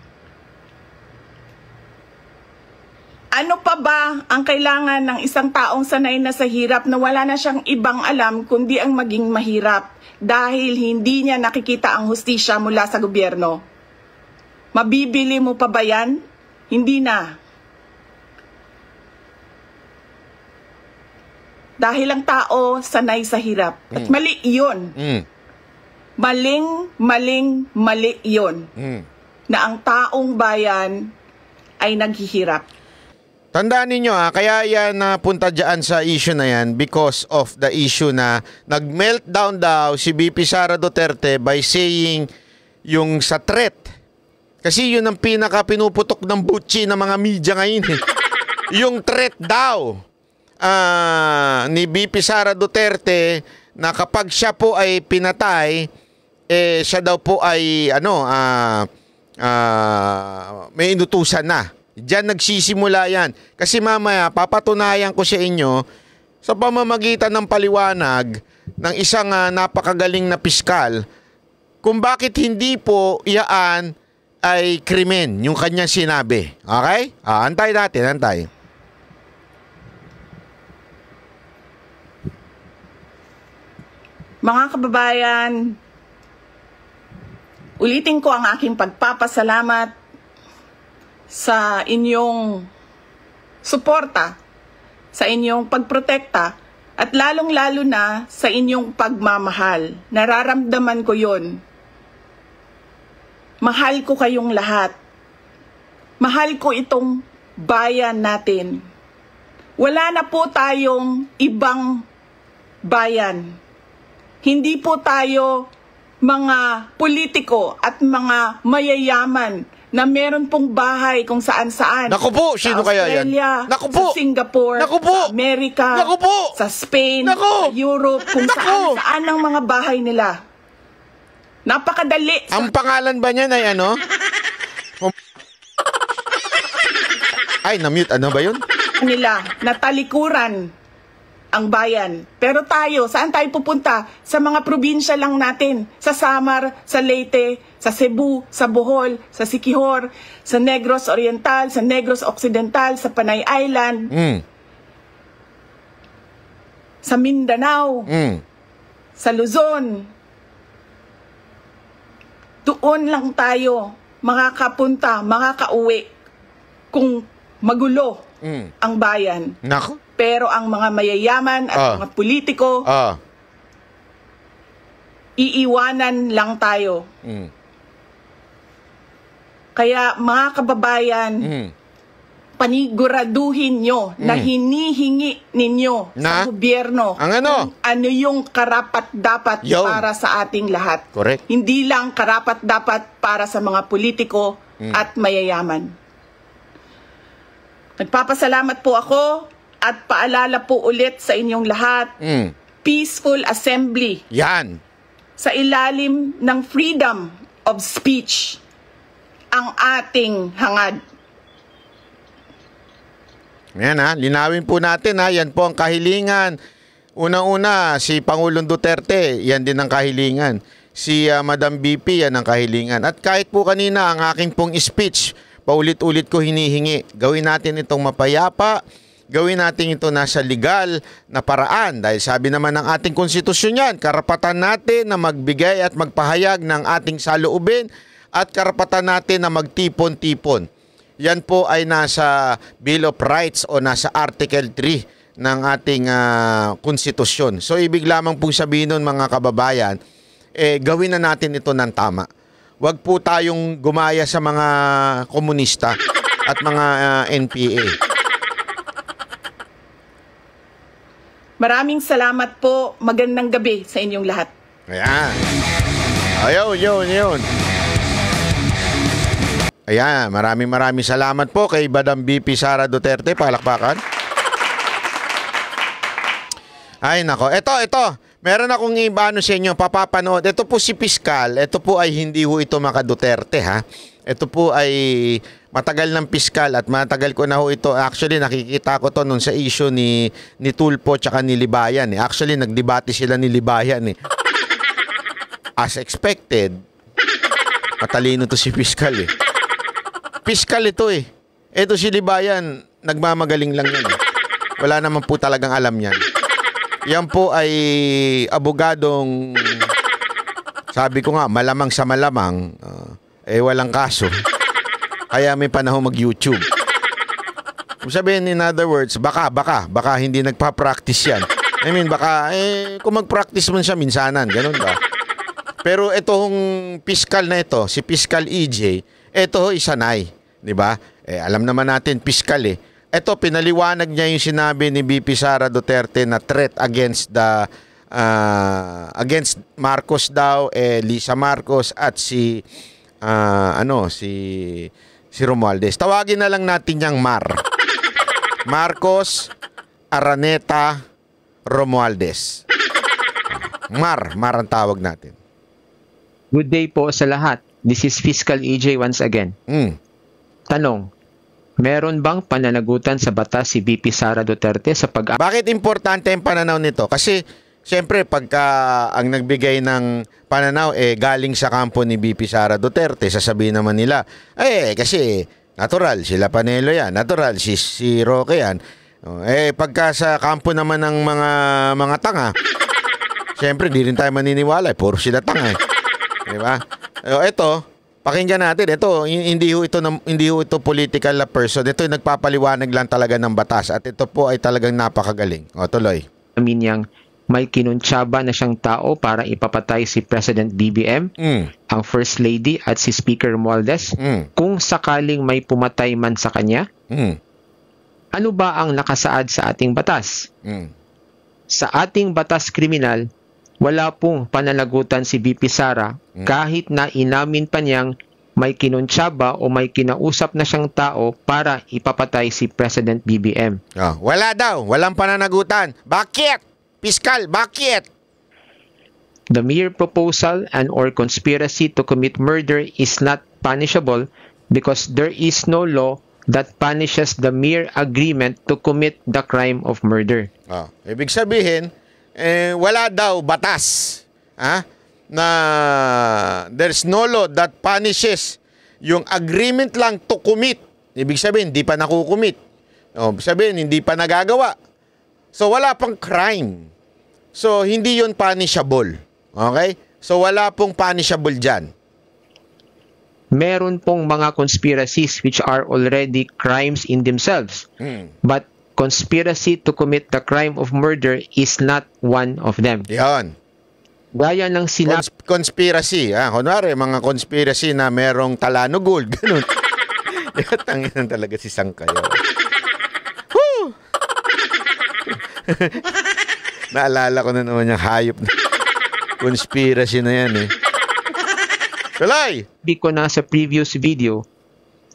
Ano pa ba ang kailangan ng isang taong sanay na sa hirap na wala na siyang ibang alam kundi ang maging mahirap dahil hindi niya nakikita ang hustisya mula sa gobyerno? Mabibili mo pa ba yan? Hindi na. Dahil ang tao sanay sa hirap. At mali yun. Mali yun. Na ang taong bayan ay naghihirap. Tandaan ninyo kaya yan napunta dyan sa issue na yan because of the issue na nag-meltdown daw si VP Sara Duterte by saying yung sa threat. Kasi yun ang pinaka-pinuputok ng butchi ng mga media ngayon eh. Yung threat daw ni VP Sara Duterte na kapag siya po ay pinatay, siya daw po ay may inutusan na. Diyan nagsisimula yan. Kasi mamaya, papatunayan ko sa inyo sa pamamagitan ng paliwanag ng isang napakagaling na piskal kung bakit hindi po iyaan ay krimen yung kanyang sinabi. Okay? Antay natin, antay. Mga kababayan, ulitin ko ang aking pagpapasalamat sa inyong suporta, sa inyong pagprotekta, at lalong-lalo na sa inyong pagmamahal. Nararamdaman ko yon. Mahal ko kayong lahat. Mahal ko itong bayan natin. Wala na po tayong ibang bayan. Hindi po tayo mga politiko at mga mayayaman na meron pong bahay kung saan-saan. Naku po, sino kaya yan? Naku po, sa Singapore, naku po, sa Amerika, naku po, sa Spain, naku, sa Europe, kung saan-saan ang mga bahay nila. Napakadali. Ang pangalan ba niyan ay ano? Ay, na-mute. Ano ba yun? Nila, natalikuran ang bayan. Pero tayo, saan tayo pupunta? Sa mga probinsya lang natin. Sa Samar, sa Leyte, sa Cebu, sa Bohol, sa Siquijor, sa Negros Oriental, sa Negros Occidental, sa Panay Island. sa Mindanao, sa Luzon. Doon lang tayo makakapunta, makakauwi kung magulo ang bayan. Nako. Pero ang mga mayayaman at mga politiko, iiwanan lang tayo. Kaya mga kababayan, paniguraduhin nyo na hinihingi ninyo sa gobyerno ang ano yung karapat-dapat para sa ating lahat. Correct. Hindi lang karapat-dapat para sa mga politiko at mayayaman. Nagpapasalamat po ako at paalala po ulit sa inyong lahat, peaceful assembly. Yan. Sa ilalim ng freedom of speech ang ating hangad. Yan linawin po natin yan po ang kahilingan. Unang-una, si Pangulong Duterte, yan din ang kahilingan. Si Madam BP, yan ang kahilingan. At kahit po kanina ang aking pong speech, paulit-ulit ko hinihingi, gawin natin itong mapayapa, gawin natin ito nasa legal na paraan. Dahil sabi naman ng ating konstitusyon yan, karapatan natin na magbigay at magpahayag ng ating saloobin at karapatan natin na magtipon-tipon. Yan po ay nasa Bill of Rights o nasa Article 3 ng ating konstitusyon. So ibig lamang pong sabihin nun mga kababayan, gawin na natin ito ng tama. Huwag po tayong gumaya sa mga komunista at mga NPA. Maraming salamat po. Magandang gabi sa inyong lahat. Ayan. Ayun. Ayan, maraming salamat po kay Madam BP Sara Duterte. Palakpakan. Ay, nako. Ito. Meron akong iba sa inyo, papapanood. Ito po si Piskal. Ito po ay hindi ho ito maka Duterte, ha. Ito po ay matagal ng piskal at matagal ko na ho ito. Actually, nakikita ko to nun sa issue ni Tulfo tsaka ni Libayan. Actually, nagdebate sila ni Libayan. As expected, matalino to si Piskal. Piskal ito Ito si Libayan, nagmamagaling lang yan. Wala naman po talagang alam yan. Yan po ay abogadong, sabi ko nga, malamang sa malamang, walang kaso. Kaya may panahon mag-YouTube. Sabihin, in other words, baka hindi nagpa-practice yan. I mean, baka, kung mag-practice man siya minsanan, ganun ba? Pero itong piskal na ito, si Piskal EJ, ito isanay, di ba? Alam naman natin, piskal Ito, pinaliwanag niya yung sinabi ni BP Sara Duterte na threat against against Marcos daw, Lisa Marcos at si Romualdez. Tawagin na lang natin niyang Marcos Araneta Romualdez. Mar ang tawag natin. Good day po sa lahat. This is Fiscal EJ once again. Tanong, meron bang pananagutan sa batas si BP Sara Duterte sa Bakit importante ang pananaw nito? Kasi siyempre pagka ang nagbigay ng pananaw galing sa kampo ni BP Sara Duterte, sasabihin naman nila, kasi natural sila Panelo yan, natural si Roque yan. Pagka sa kampo naman ng mga tanga, siyempre di rin tayo maniniwala, puro sila tanga di ba? Ito, pakinggan natin. Ito, hindi ho ito political na person. Ito yung nagpapaliwanag lang talaga ng batas. At ito po ay talagang napakagaling. Tuloy. Niyang may kinuntsaba na siyang tao para ipapatay si President BBM, ang First Lady at si Speaker Romualdez. Kung sakaling may pumatay man sa kanya, ano ba ang nakasaad sa ating batas? Sa ating batas kriminal, wala pong pananagutan si BP Sara kahit na inamin pa niyang may kinuntsaba o may kinausap na siyang tao para ipapatay si President BBM. Wala daw. Walang pananagutan. Bakit? Piskal, bakit? The mere proposal and or conspiracy to commit murder is not punishable because there is no law that punishes the mere agreement to commit the crime of murder. Ibig sabihin, wala daw batas na there's no law that punishes yung agreement lang to commit. Ibig sabihin, hindi pa nakukumit. Sabihin, hindi pa nagagawa. So wala pang crime. So hindi yun punishable. Okay? So wala pong punishable dyan. Meron pong mga conspiracies which are already crimes in themselves. But conspiracy to commit the crime of murder is not one of them. Yan. Gaya ng sinabi Conspiracy. Kunwari, mga conspiracy na merong Talano Gold. Ganun. Tanginan talaga si Sangkayo. Woo! Naalala ko na naman yung hayop na conspiracy na yan eh. Tuloy! ko na sa previous video,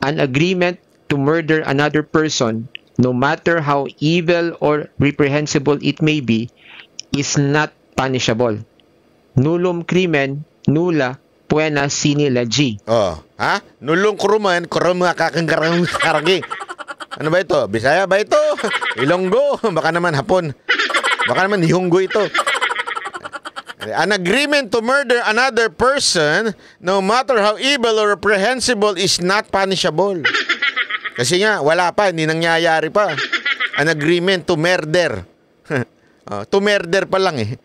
an agreement to murder another person, no matter how evil or reprehensible it may be, is not punishable. Nullum crimen, nulla pena sine legi. Nulong kuruman, kuruma kakangkarang karagi. Ano ba ito? Bisaya ba ito? Ilonggo? Baka naman Hapon. Baka naman Nihongo ito. An agreement to murder another person, no matter how evil or reprehensible, is not punishable. Kasi nga, wala pa, hindi nangyayari pa. An agreement to murder. To murder pa lang eh.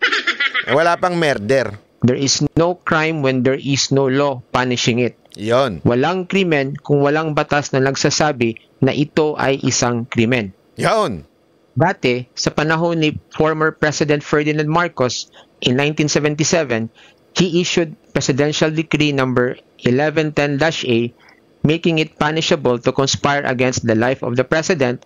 Wala pang murder. There is no crime when there is no law punishing it. Yon. Walang krimen kung walang batas na nagsasabi na ito ay isang krimen. Yon. Dati, sa panahon ni former President Ferdinand Marcos in 1977, he issued Presidential Decree number 1110-A, making it punishable to conspire against the life of the President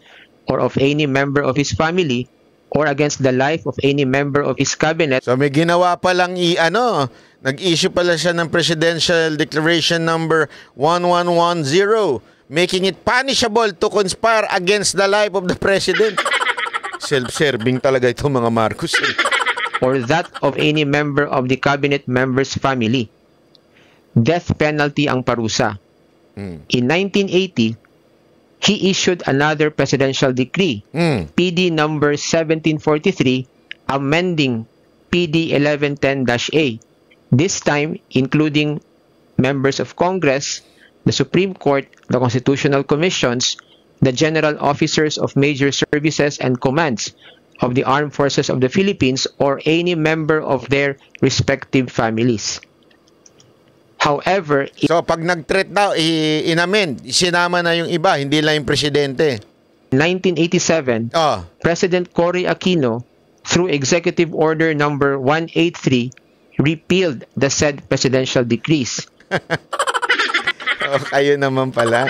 or of any member of his family or against the life of any member of his cabinet. So may ginawa pa lang nag-issue pala siya ng Presidential Declaration number 1110, making it punishable to conspire against the life of the President. Self-serving talaga itong mga Marcos. Or that of any member of the cabinet member's family. Death penalty ang parusa. In 1980, he issued another presidential decree, PD number 1743, amending PD 1110-A. This time, including members of Congress, the Supreme Court, the Constitutional Commissions, the general officers of major services and commands of the armed forces of the Philippines, or any member of their respective families. However, so pag nag-threat daw, inamend, sinama na yung iba, hindi lang yung presidente. 1987, President Cory Aquino, through Executive Order number 183, repealed the said presidential decrees. Kayo naman pala.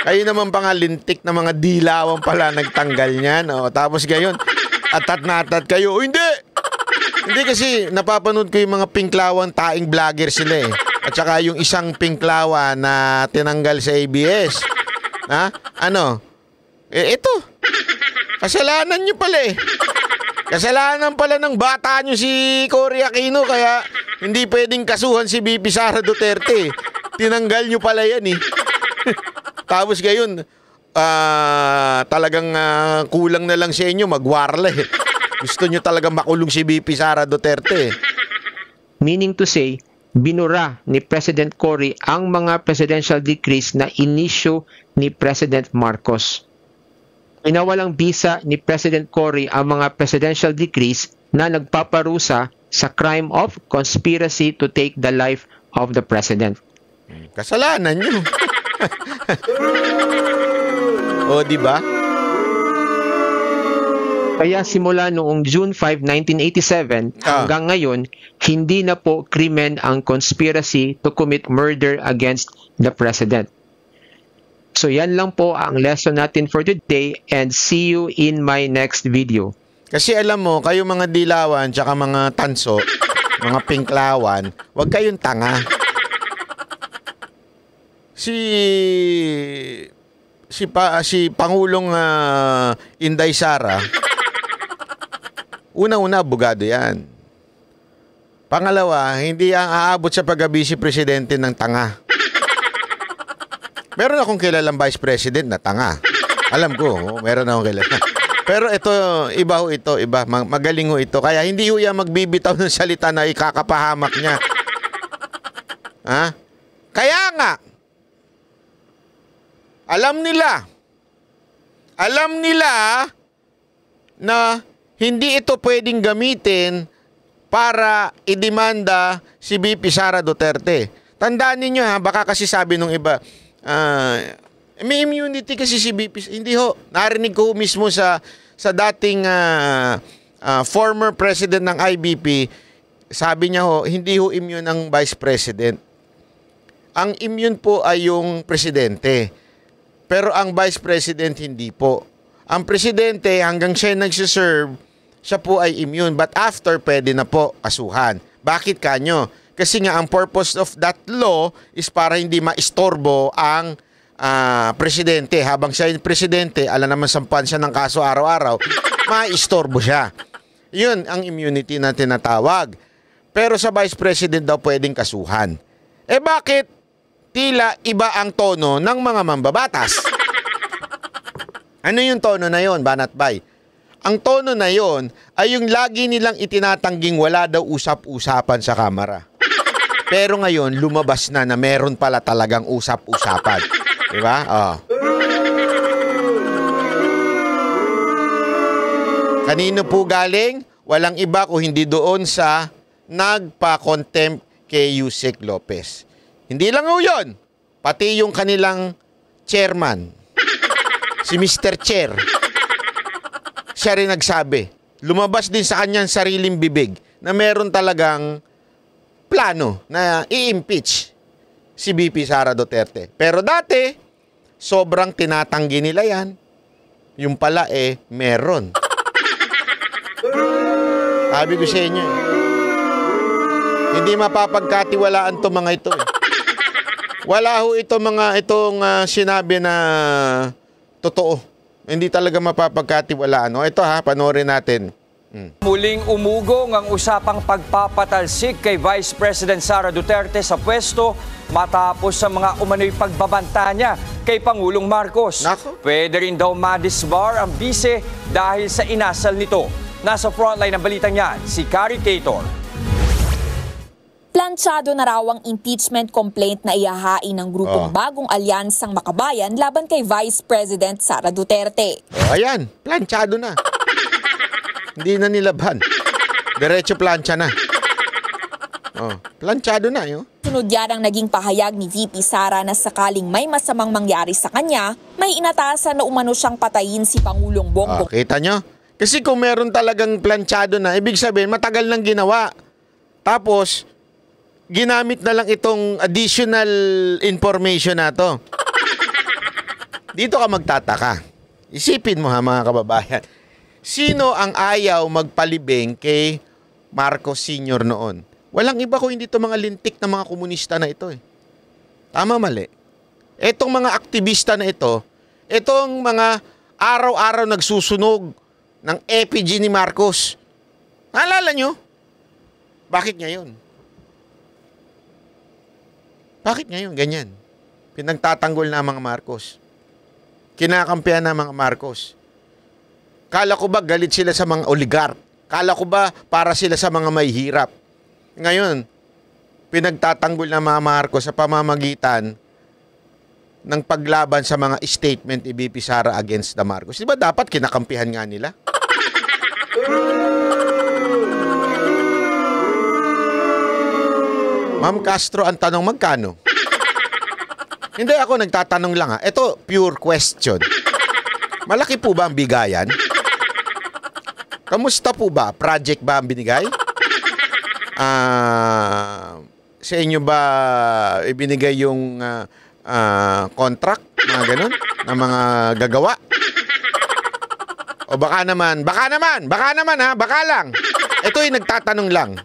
Kayo naman pangalintik na mga dilawan pala nagtanggal niyan. Tapos gayon, atat kayo. Hindi! Hindi kasi napapanood ko yung mga pinklawan taing vlogger sila eh. At saka yung isang pinklawan na tinanggal sa ABS. Ito. Kasalanan nyo pala eh. Kasalanan pala ng bata nyo si Cory Aquino, kaya hindi pwedeng kasuhan si VP Sara Duterte. Tinanggal nyo pala yan eh. Tapos gayon, talagang kulang na lang sa inyo, magwarla eh. Gusto nyo talaga makulong si VP Sara Duterte. Meaning to say, binura ni President Cory ang mga presidential decrees na inisyu ni President Marcos. Pinawalang bisa ni President Cory ang mga presidential decrees na nagpaparusa sa crime of conspiracy to take the life of the President. Kasalanan nyo. Di ba? Kaya simula noong June 5, 1987 hanggang ngayon, hindi na po krimen ang conspiracy to commit murder against the President. So yan lang po ang lesson natin for today, and see you in my next video. Kasi alam mo, kayo mga dilawan tsaka mga tanso, mga pinklawan, wag kayong tanga. Si Pangulong Inday Sara, unang-una abogado yan. Pangalawa, hindi ang aabot sa pag-abisi si presidente ng tanga. Meron akong kilalang vice president na tanga. Alam ko, meron akong kilala. Pero ito, iba. Magaling ho ito. Kaya hindi ho yan magbibitaw ng salita na ikakapahamak niya. Kaya nga, alam nila na hindi ito pwedeng gamitin para idemanda si VP Sara Duterte. Tandaan ninyo ha, baka kasi sabi nung iba, may immunity kasi si VP. Hindi ho, narinig ko mismo sa dating former president ng IBP, sabi niya ho, hindi ho immune ang vice president. Ang immune po ay yung presidente. Pero ang vice president hindi po. Ang presidente hanggang siya nagsiserve, siya po ay immune. But after, pwede na po kasuhan. Bakit kanyo? Kasi nga ang purpose of that law is para hindi maistorbo ang presidente. Habang siya yung presidente, alam naman sampan siya ng kaso araw-araw, maistorbo siya. Yun ang immunity na tinatawag. Pero sa vice president daw pwedeng kasuhan. Eh bakit tila iba ang tono ng mga mambabatas? Ano yung tono na yon, Banat Bay? Ang tono na yon ay yung lagi nilang itinatangging wala daw usap-usapan sa kamera. Pero ngayon, lumabas na meron pala talagang usap-usapan. Diba? Oh. Kanino po galing? Walang iba kung hindi doon sa nagpa-contempt kay Yusek Lopez. Hindi lang ho yun. Pati yung kanilang chairman, si Mr. Chair, siya rin nagsabi. Lumabas din sa kanyang sariling bibig na meron talagang plano na i-impeach si VP Sara Duterte. Pero dati, sobrang tinatanggi nila yan. Yung pala meron. Sabi ko sa inyo, hindi mapapagkatiwalaan to mga ito. Wala ho itong sinabi na totoo. Hindi talaga mapapagkatiwalaan. No? Ito ha, panoorin natin. Muling umugong ang usapang pagpapatalsik kay Vice President Sara Duterte sa pwesto matapos sa mga umano'y pagbabanta niya kay Pangulong Marcos. Nako. Pwede rin daw ma-disbar ang bise dahil sa inasal nito. Nasa frontline ng balitang yan, si Carrie Cator. Planchado na raw ang impeachment complaint na ihahain ng grupong Bagong Alyansang Makabayan laban kay Vice President Sara Duterte. Ayan, planchado na. Hindi na nilaban. Diretso plancha na. Planchado na yun. Sunod yan ang naging pahayag ni VP Sara na sakaling may masamang mangyari sa kanya, may inatasan na umano siyang patayin si Pangulong Bongbong. Kita nyo? Kasi kung meron talagang planchado na, ibig sabihin matagal nang ginawa. Tapos, ginamit na lang itong additional information na to. Dito ka magtataka. Isipin mo ha mga kababayan. Sino ang ayaw magpalibing kay Marcos Sr. noon? Walang iba kung hindi ito mga lintik na mga komunista na ito. Tama mali. Etong mga aktivista na ito, itong mga araw-araw nagsusunog ng effigy ni Marcos. Naalala nyo? Bakit ngayon? Bakit ngayon ganyan? Pinagtatanggol na mga Marcos. Kinakampihan na mga Marcos. Kala ko ba galit sila sa mga oligark? Kala ko ba para sila sa mga may hirap? Ngayon, pinagtatanggol na mga Marcos sa pamamagitan ng paglaban sa mga statement ni VP Sara against the Marcos. Di ba dapat kinakampihan nga nila? Ma'am Castro, ang tanong magkano? Hindi ako nagtatanong lang ha. Ito, pure question. Malaki po ba ang bigayan? Kamusta po ba? Project ba ang binigay? Sa inyo ba ibinigay yung contract? Mga ganun? Na mga gagawa? O baka naman ha, baka lang. Ito yung nagtatanong lang.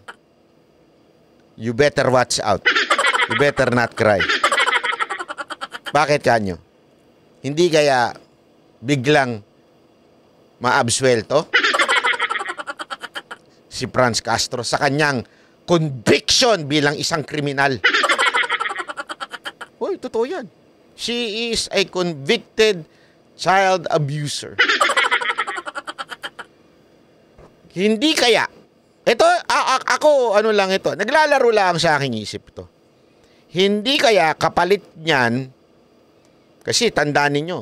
You better watch out. You better not cry. Bakit kanyo? Hindi kaya biglang maabsuelto si Franz Castro sa kanyang conviction bilang isang kriminal? Hoy, totoo yan. She is a convicted child abuser. Hindi kaya ito, ako, ano lang ito, naglalaro lang sa aking isip to. Hindi kaya kapalit niyan, kasi tandaan ninyo,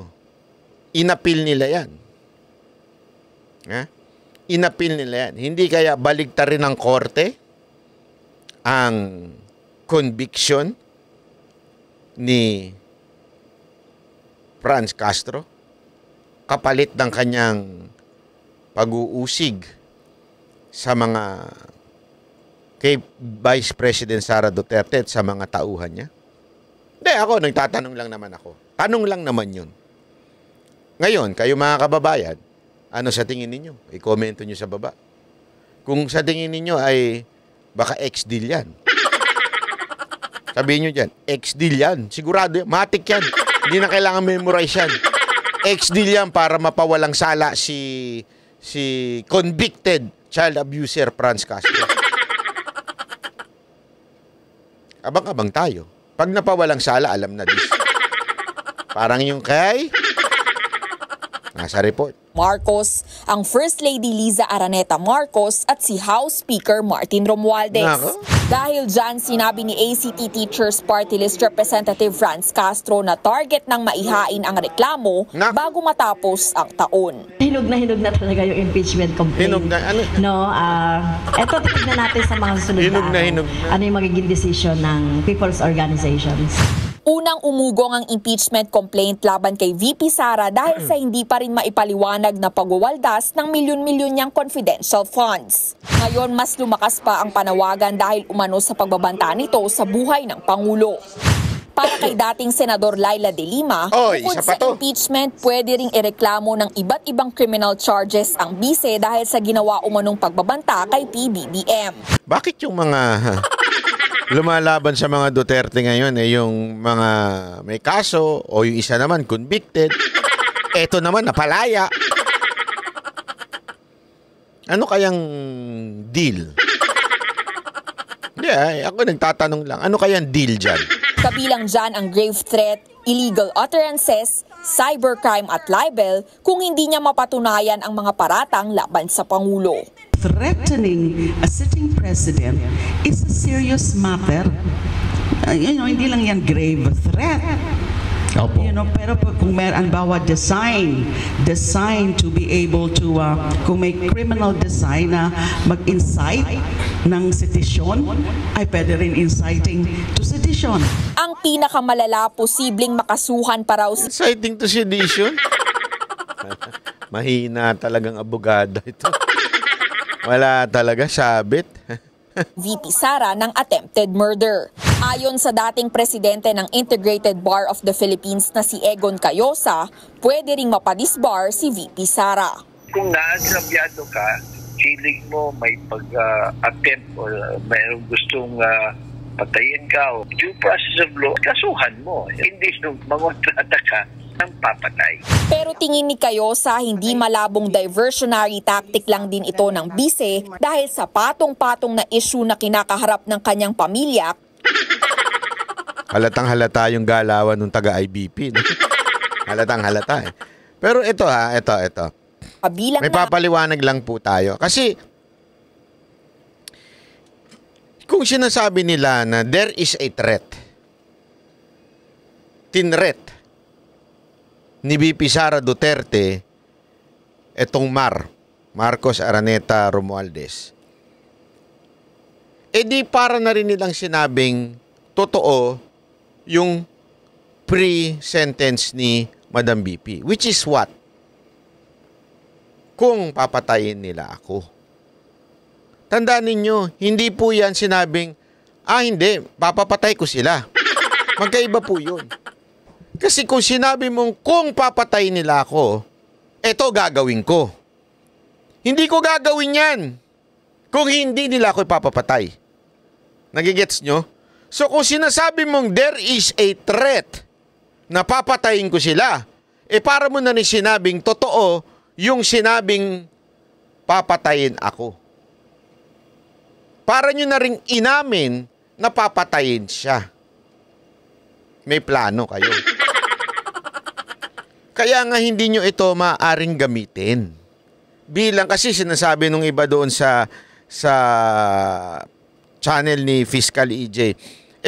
inapil nila yan. inapil nila yan. Hindi kaya baligtarin ng korte ang conviction ni Franz Castro kapalit ng kanyang pag-uusig sa mga kay Vice President Sara Duterte at sa mga tauhan niya? Hindi, ako, nagtatanong lang naman ako. Tanong lang naman yun. Ngayon, kayo mga kababayan, ano sa tingin ninyo? I-komento nyo sa baba. Kung sa tingin ninyo ay baka ex-deal yan. Sabihin nyo dyan, ex-deal yan. Sigurado yan. Matik yan. Hindi na kailangan memorize yan. Ex-deal yan para mapawalang sala si convicted child abuser Franz Castro. Abang-abang tayo. Pag napawalang sala, alam na this. Parang yung kay nasa report. Marcos, ang First Lady Liza Araneta Marcos at si House Speaker Martin Romualdez. Nako. Dahil dyan, sinabi ni ACT Teachers Party List Representative Franz Castro na target ng maihain ang reklamo bago matapos ang taon. Hinog na talaga yung impeachment complaint. Hinog na, ano? No, eto titignan natin sa mga susunod Hinog na, hinog na. Ano yung magiging decision ng people's organizations. Unang umugong ang impeachment complaint laban kay VP Sara dahil sa hindi pa rin maipaliwanag na pagwawaldas ng milyon-milyon niyang confidential funds. Ngayon, mas lumakas pa ang panawagan dahil umano sa pagbabanta nito sa buhay ng Pangulo. Para kay dating Senador Laila De Lima, bukod sa impeachment, pwede ring ireklamo ng iba't ibang criminal charges ang bise dahil sa ginawa umanong pagbabanta kay PBBM. Bakit yung mga lumalaban sa mga Duterte ngayon yung mga may kaso o yung isa naman convicted, eto naman napalaya? Ano kayang deal? Ako nagtatanong lang, ano kayang deal dyan? Kabilang dyan ang grave threat, illegal utterances, cybercrime at libel kung hindi niya mapatunayan ang mga paratang laban sa Pangulo. Threatening a sitting president is a serious matter. Hindi lang yan grave threat. Opo. Pero kung meron bawa design to be able to, kung may criminal design na mag-incite ng sedition, ay pwede rin inciting to sedition. Ang pinakamalala, posibleng makasuhan pa raw si Inciting to sedition? Mahina talagang abogado ito. Wala talaga, sabit. VP Sara ng attempted murder. Ayon sa dating presidente ng Integrated Bar of the Philippines na si Egon Cayosa, pwede ring mapadisbar si VP Sara. Kung naagrabyado ka, feeling mo may pag-attempt o mayroong gustong patayin ka o due process of law, kasuhan mo. Hindi nung mangontrata ka ng papatay. Pero tingin ni Cayosa, hindi malabong diversionary tactic lang din ito ng bise dahil sa patong-patong na issue na kinakaharap ng kanyang pamilya. Halatang halata yung galawan ng taga-IBP. No? Halatang halata eh. Pero ito. Kabilang may papaliwanag lang po tayo. Kasi kung sinasabi nila na there is a threat, tinret ni VP Sara Duterte etong Marcos Araneta Romualdez, di para na rin nilang sinabing totoo yung pre-sentence ni Madam VP, which is what? Kung papatayin nila ako. Tandaan ninyo, hindi po yan sinabing, hindi, papapatay ko sila. Magkaiba po yun. Kasi kung sinabi mong kung papatayin nila ako, eto gagawin ko. Hindi ko gagawin yan kung hindi nila ako ipapapatay. Nagigets nyo? So kung sinasabi mong there is a threat na papatayin ko sila, para mo na ni sinabing totoo yung sinabing papatayin ako. Para nyo na rin inamin na papatayin siya. May plano kayo. Kaya nga hindi nyo ito maaaring gamitin. Bilang kasi sinasabi nung iba doon sa channel ni Fiscal EJ.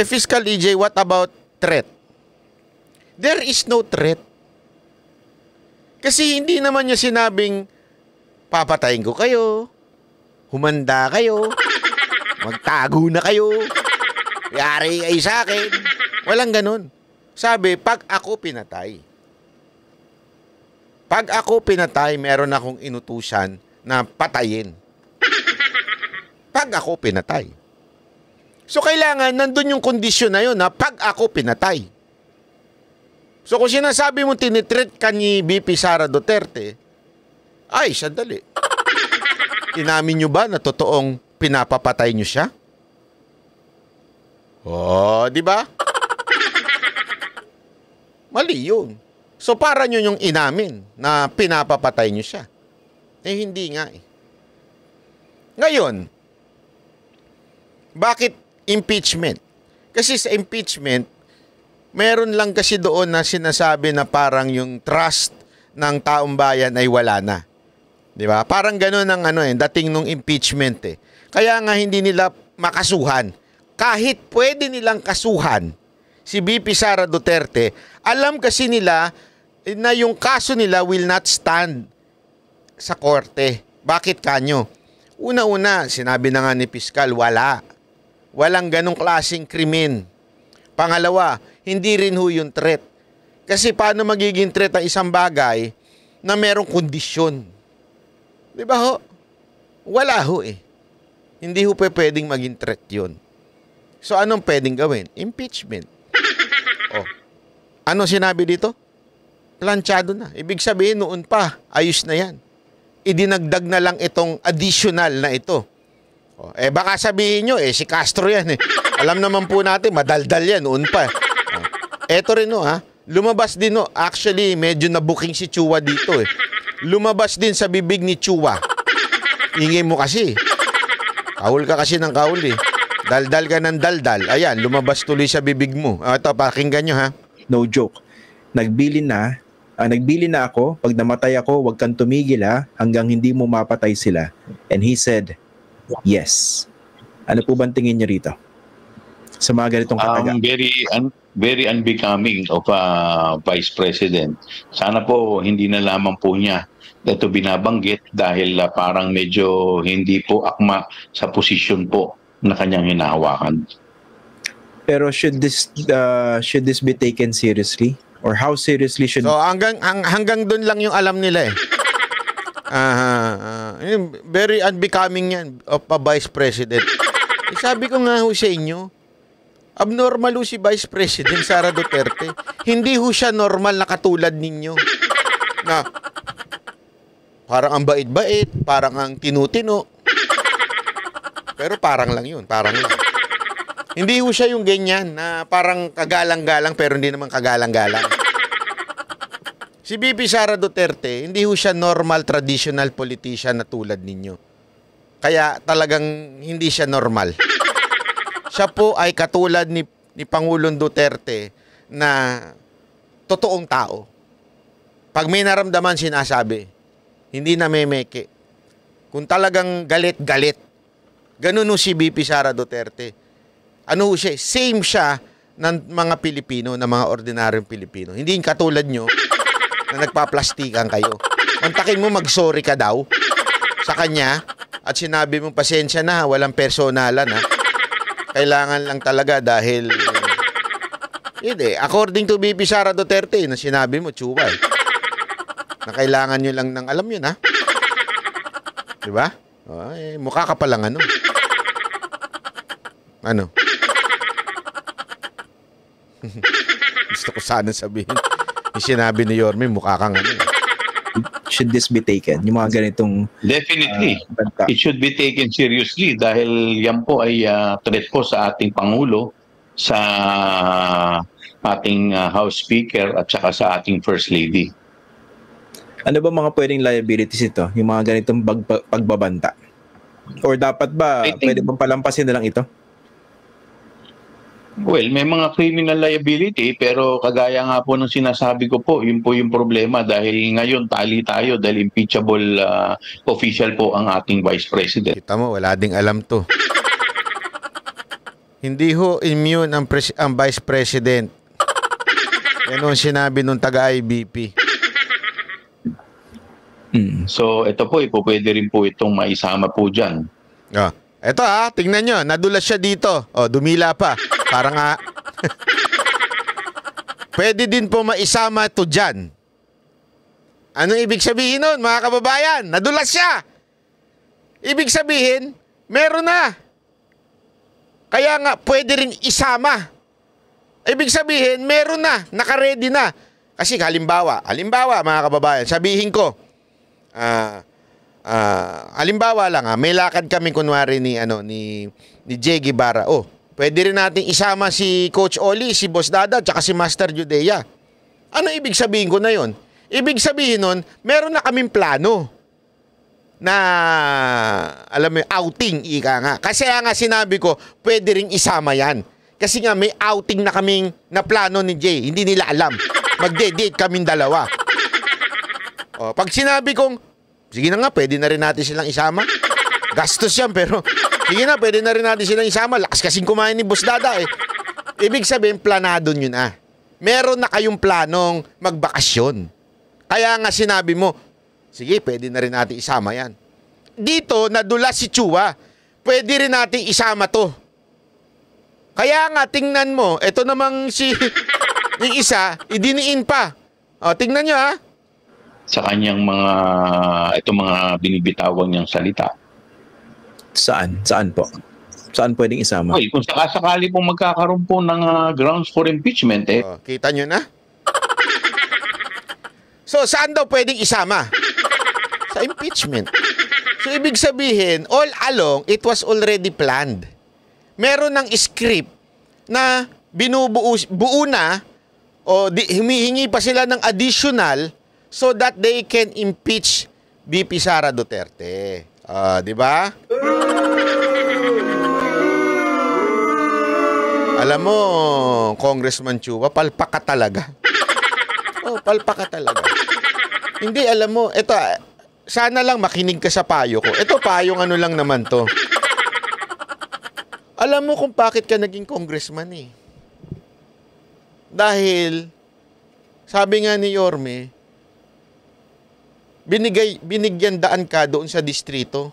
Fiscal EJ, what about threat? There is no threat. Kasi hindi naman niya sinabing papatayin ko kayo, humanda kayo, magtago na kayo, yari kayo sa akin. Walang ganun. Sabi, pag ako pinatay, meron akong inutusan na patayin. Pag ako pinatay. So, kailangan nandun yung kondisyon na yun na pag ako pinatay. So, kung sinasabi mo tinitreat ka ni VP Sara Duterte, ay, sandali. Inamin nyo ba na totoong pinapapatay nyo siya? Oh, di ba? Mali yun. So, para nyo yung inamin na pinapapatay nyo siya. Eh, hindi nga eh. Ngayon, bakit impeachment? Kasi sa impeachment, meron lang kasi doon na sinasabi na parang yung trust ng taong bayan ay wala na. Di ba? Parang gano'n ang dating nung impeachment eh. Kaya nga hindi nila makasuhan. Kahit pwede nilang kasuhan si VP Sara Duterte, alam kasi nila na yung kaso nila will not stand sa korte. Bakit kanyo? Una-una, sinabi na nga ni Piskal, walang ganong klaseng krimen. Pangalawa, hindi rin ho yung threat. Kasi paano magiging threat ang isang bagay na merong kondisyon? Di ba ho? Wala ho eh. Hindi ho pwedeng maging threat yun. So anong pwedeng gawin? Impeachment. Oh. Ano sinabi dito? Planchado na. Ibig sabihin noon pa, ayos na yan. Idinagdag na lang itong additional na ito. Oh, baka sabihin nyo, si Castro yan eh. Alam naman po natin, madaldal yan, noon pa. Oh. Eto rin lumabas din actually medyo nabuking si Chua dito eh. Lumabas din sa bibig ni Chua. Ingay mo kasi. Kahul ka kasi ng kahul eh. Daldal ka ng daldal. Ayan, lumabas tuloy sa bibig mo. Ito, pakinggan nyo ha. No joke. Nagbili na ako. Pag namatay ako, wag kang tumigil hanggang hindi mo mapatay sila. And he said, yes. Ano po bang tingin niyo rito? Sa mga ganitong kataga. Very unbecoming of a Vice President. Sana po hindi na lamang po niya ito binabanggit dahil parang medyo hindi po akma sa posisyon po na kanyang hinahawakan. Pero should this be taken seriously? Or how seriously should... So hanggang doon lang yung alam nila eh. Very unbecoming yan of a Vice President. Sabi ko nga ho sa inyo, abnormal ho si Vice President Sara Duterte. Hindi ho siya normal na katulad ninyo. Na parang ang bait-bait, parang ang tinutino. Pero parang lang yun, parang lang. Hindi ho siya yung ganyan na parang kagalang-galang pero hindi naman kagalang-galang. Si VP Sara Duterte, hindi ho siya normal traditional politician na tulad ninyo. Kaya talagang hindi siya normal. Siya po ay katulad ni Pangulong Duterte na totoong tao. Pag may naramdaman sinasabi, hindi na memeke. Kung talagang galit-galit. Ganun ho si VP Sara Duterte. Ano ho siya? Same siya ng mga Pilipino, ng mga ordinaryong Pilipino. Hindi yung katulad nyo na nagpaplastikan kayo. Mantakin mo mag-sorry ka daw sa kanya at sinabi mo pasensya na, walang personalan ha. Kailangan lang talaga dahil hindi. According to VP Sara Duterte, na sinabi mo, Chua na kailangan nyo lang ng alam yun ha. Diba? Mukha ka palang ano. Ano? Gusto ko sana sabihin. Yung sinabi ni Yorme, mukha kang ano. Should this be taken? Yung mga ganitong... Definitely. It should be taken seriously dahil yan po ay threat po sa ating Pangulo, sa ating House Speaker at saka sa ating First Lady. Ano ba mga pwedeng liabilities ito? Yung mga ganitong pagbabanta? Or dapat ba, pwede bang palampasin na lang ito? Well, may mga criminal liability pero kagaya nga po ng sinasabi ko po, yun po yung problema dahil ngayon tali tayo dahil impeachable official po ang ating Vice President. Kita mo, wala ding alam to. Hindi ho immune ang Vice President. Yan ang sinabi nung taga-IBP. So ito po, pwede rin po itong maisama po dyan. Eto tingnan nyo, nadulas siya dito. Dumila pa. Parang pwede din po maisama to dyan. Ano ibig sabihin nun, mga kababayan? Nadulas siya. Ibig sabihin, meron na. Kaya nga, pwede rin isama. Ibig sabihin, meron na. Naka-ready na. Kasi halimbawa, mga kababayan, sabihin ko, halimbawa lang may lakad kami kunwari ni Jay Guevara. Pwede rin nating isama si Coach Oli, si Boss Dada, tsaka si Master Judea. Ano ibig sabihin ko na yon? Ibig sabihin nun, meron na kaming plano na, alam mo, outing, ika nga. Kasi nga sinabi ko, pwede rin isama yan. Kasi nga may outing na kaming na plano ni Jay. Hindi nila alam. Magde-date kaming dalawa. Pag sinabi kong, sige na nga, pwede na rin natin silang isama. Gastos yan, pero sige na, pwede na rin natin silang isama. Lakas kasing kumain ni Boss Dada Ibig sabihin, planado nyo na. Meron na kayong planong magbakasyon. Kaya nga sinabi mo, sige, pwede na rin natin isama yan. Dito, nadulas si Chua. Pwede rin natin isama to. Kaya nga, tingnan mo, ito namang yung isa, idiniin pa. Tingnan nyo Sa kanyang mga binibitawang niyang salita. Saan? Saan po? Saan pwedeng isama? Kung sakasakali pong magkakaroon po ng grounds for impeachment kita nyo na? So, saan daw pwedeng isama? Sa impeachment. So, ibig sabihin, all along, it was already planned. Meron ng script na buo na humihingi pa sila ng additional so that they can impeach VP Sara Duterte. Di ba? Alam mo, Congressman Chua, palpak ka talaga. Palpak ka talaga. Hindi, alam mo, ito, sana lang makinig ka sa payo ko. Ito, payong ano lang naman to. Alam mo kung bakit ka naging congressman Dahil, sabi nga ni Yorme, binigyan daan ka doon sa distrito.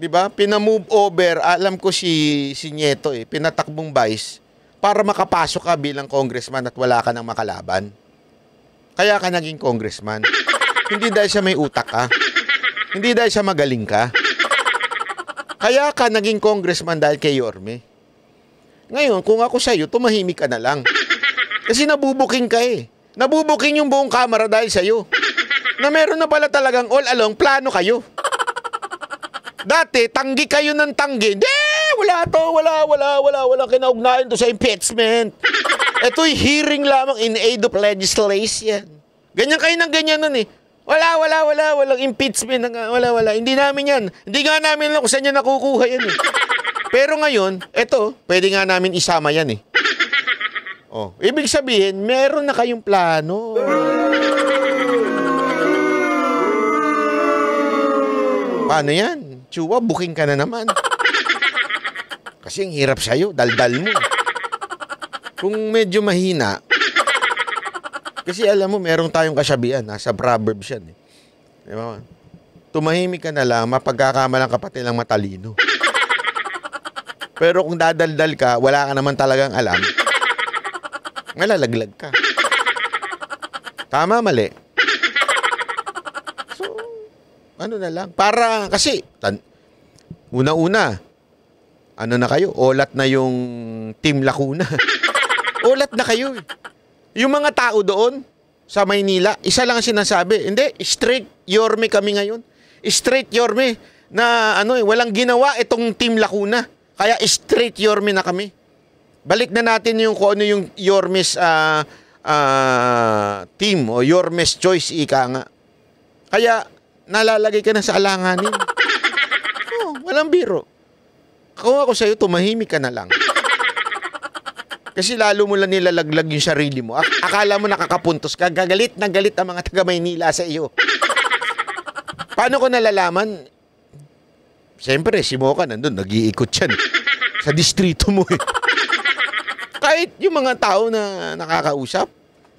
Diba? Pinamove over, alam ko si Nieto pinatakbong vice para makapasok ka bilang congressman at wala ka nang makalaban. Kaya ka naging congressman. Hindi dahil siya may utak ka. Hindi dahil siya magaling ka. Kaya ka naging congressman dahil kay Yorme. Ngayon, kung ako sa'yo, tumahimik ka na lang. Kasi nabubuking ka Nabubuking yung buong kamera dahil sa'yo. Na meron na pala talagang all along, plano kayo. Dati, tanggi kayo ng tanggi. Hindi, wala to, wala kinaugnayan to sa impeachment. Ito'y hearing lamang in aid of legislation. Ganyan kayo ng ganyan nun walang impeachment. Wala. Hindi namin yan. Hindi nga namin alam kung saan yan nakukuha yan Pero ngayon, eto, pwede nga namin isama yan ibig sabihin, meron na kayong plano. Paano yan? Chua, booking ka na naman. Kasi ang hirap sa'yo, daldal mo. Kung medyo mahina, kasi alam mo, meron tayong kasabihan, nasa Proverbs yan Diba? Tumahimik ka na lang, mapagkakamalang ka pati lang matalino. Pero kung dadaldal ka, wala ka naman talagang alam, malalaglag ka. Tama, mali. So, ano na lang. Para, kasi, una-una, ano na kayo? Olat na yung Team Lacuna. Olat na kayo Yung mga tao doon, sa Maynila, isa lang sinasabi, hindi, straight Yorme kami ngayon. Straight Yorme na walang ginawa itong Team Lacuna. Kaya straight Yorme na kami. Balik na natin yung kung ano yung Yorme's team o Yorme's choice, ika nga. Kaya nalalagay ka na sa alanganin. Walang biro. Kung ako sa'yo, tumahimik ka na lang. Kasi lalo mo lang nilalaglag yung sarili mo. Akala mo nakakapuntos ka. Gagalit na galit ang mga taga-Maynila sa iyo. Paano ko nalalaman? Siyempre, si Mocha nandun. Nag-iikot yan sa distrito mo Kahit yung mga tao na nakakausap,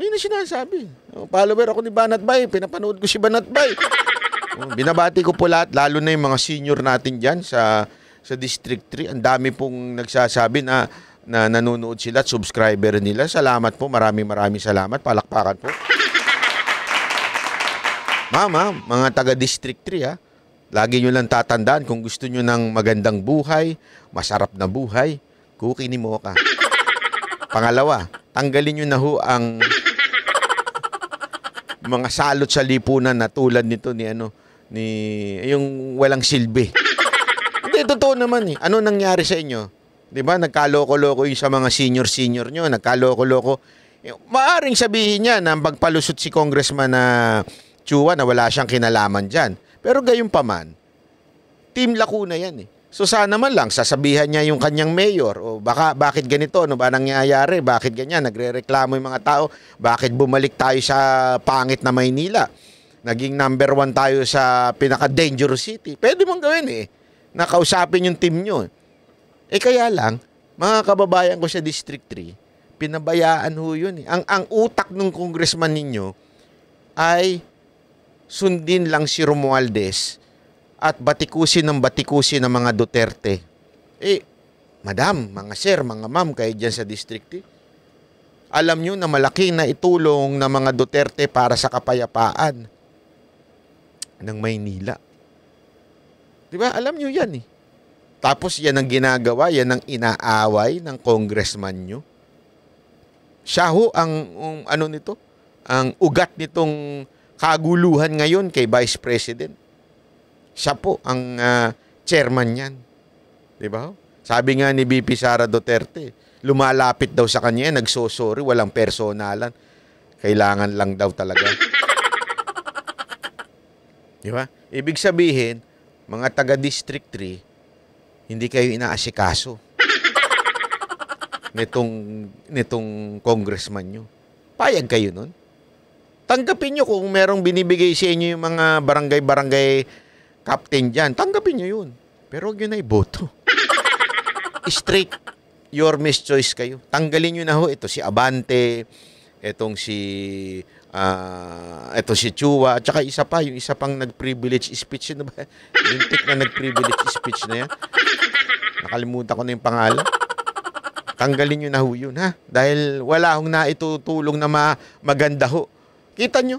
Ayun na sinasabi. Follower ako ni Banat Bay. Pinapanood ko si Banat Bay. Binabati ko po lahat, lalo na yung mga senior natin dyan sa District 3. Ang dami pong nagsasabi na nanonood sila at subscriber nila. Salamat po. Maraming salamat. Palakpakan po. Mama, mga taga District 3 ha. Lagi nyo lang tatandaan kung gusto nyo ng magandang buhay, masarap na buhay, Cookie ni Mocha. Pangalawa, tanggalin nyo na ho ang mga salot sa lipunan na tulad nito ni yung walang silbi. Hindi, totoo naman eh. Ano nangyari sa inyo? Di ba? Nagkaloko-loko yung sa mga senior nyo. Nagkaloko-loko. Maaring sabihin niya na pagpalusot si Congressman na Chua na wala siyang kinalaman dyan. Pero gayon pa man, Team Lacuna yan eh. So sana man lang sasabihan niya yung kanyang mayor o bakit ganito, ano ba nangyayari, bakit ganyan, nagrereklamo yung mga tao, bakit bumalik tayo sa pangit na Maynila, naging number 1 tayo sa pinaka-dangerous city. Pwede mong gawin eh, nakausapin yung team nyo. Kaya lang, mga kababayan ko sa District 3, pinabayaan ho yun eh. Ang utak ng congressman ninyo ay sundin lang si Romualdez at batikusin ng mga Duterte. Madam, mga sir, mga ma'am, kayo dyan sa District 3, alam nyo na malaki na itulong ng mga Duterte para sa kapayapaan ng Maynila. Diba? Alam nyo yan eh. Tapos yan ang ginagawa, yan ang inaaway ng congressman nyo. Siya ho ang ang ugat nitong kaguluhan ngayon kay Vice President. Siya po ang chairman niyan. Diba? Sabi nga ni VP Sara Duterte, lumalapit daw sa kanya, nagsosorry, walang personalan. Kailangan lang daw talaga. Diba? Ibig sabihin, mga taga District 3, hindi kayo inaasikaso nitong congressman nyo. Payag kayo nun. Tanggapin nyo kung merong binibigay sa inyo yung mga barangay captain dyan. Tanggapin nyo yun. Pero huwag nyo na iboto. Straight your mischoice kayo. Tanggalin nyo na ho. Ito si Abante, itong si Chua, at saka isa pa, yung isa pang nag-privilege speech. Yun ba? Lintik na nag-privilege speech na yan. Nakalimutan ko na yung pangalan. Tanggalin nyo na ho yun, ha? Dahil wala hong naitutulong na maganda ho. Kita nyo,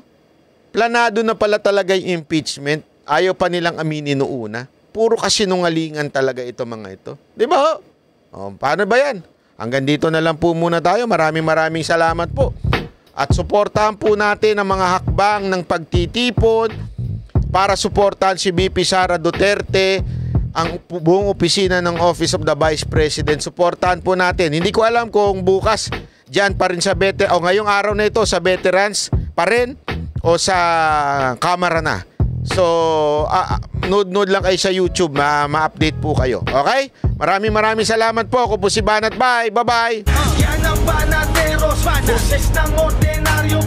planado na pala talaga yung impeachment. Ayaw pa nilang aminin noona. Puro kasinungalingan talaga ito mga ito. Di ba? Paano ba yan? Hanggang dito na lang po muna tayo. Maraming salamat po. At suportahan po natin ang mga hakbang ng pagtitipon para suportahan si VP Sara Duterte, ang buong opisina ng Office of the Vice President. Suportahan po natin. Hindi ko alam kung bukas dyan pa rin sa o ngayong araw na ito sa veterans pa rin o sa camera na. So, nood lang kayo sa YouTube, ma-update po kayo. Okay? Maraming salamat po. Ako po si Banat Bay. Bye-bye! Yan ang Banateros, boses ng ordinaryo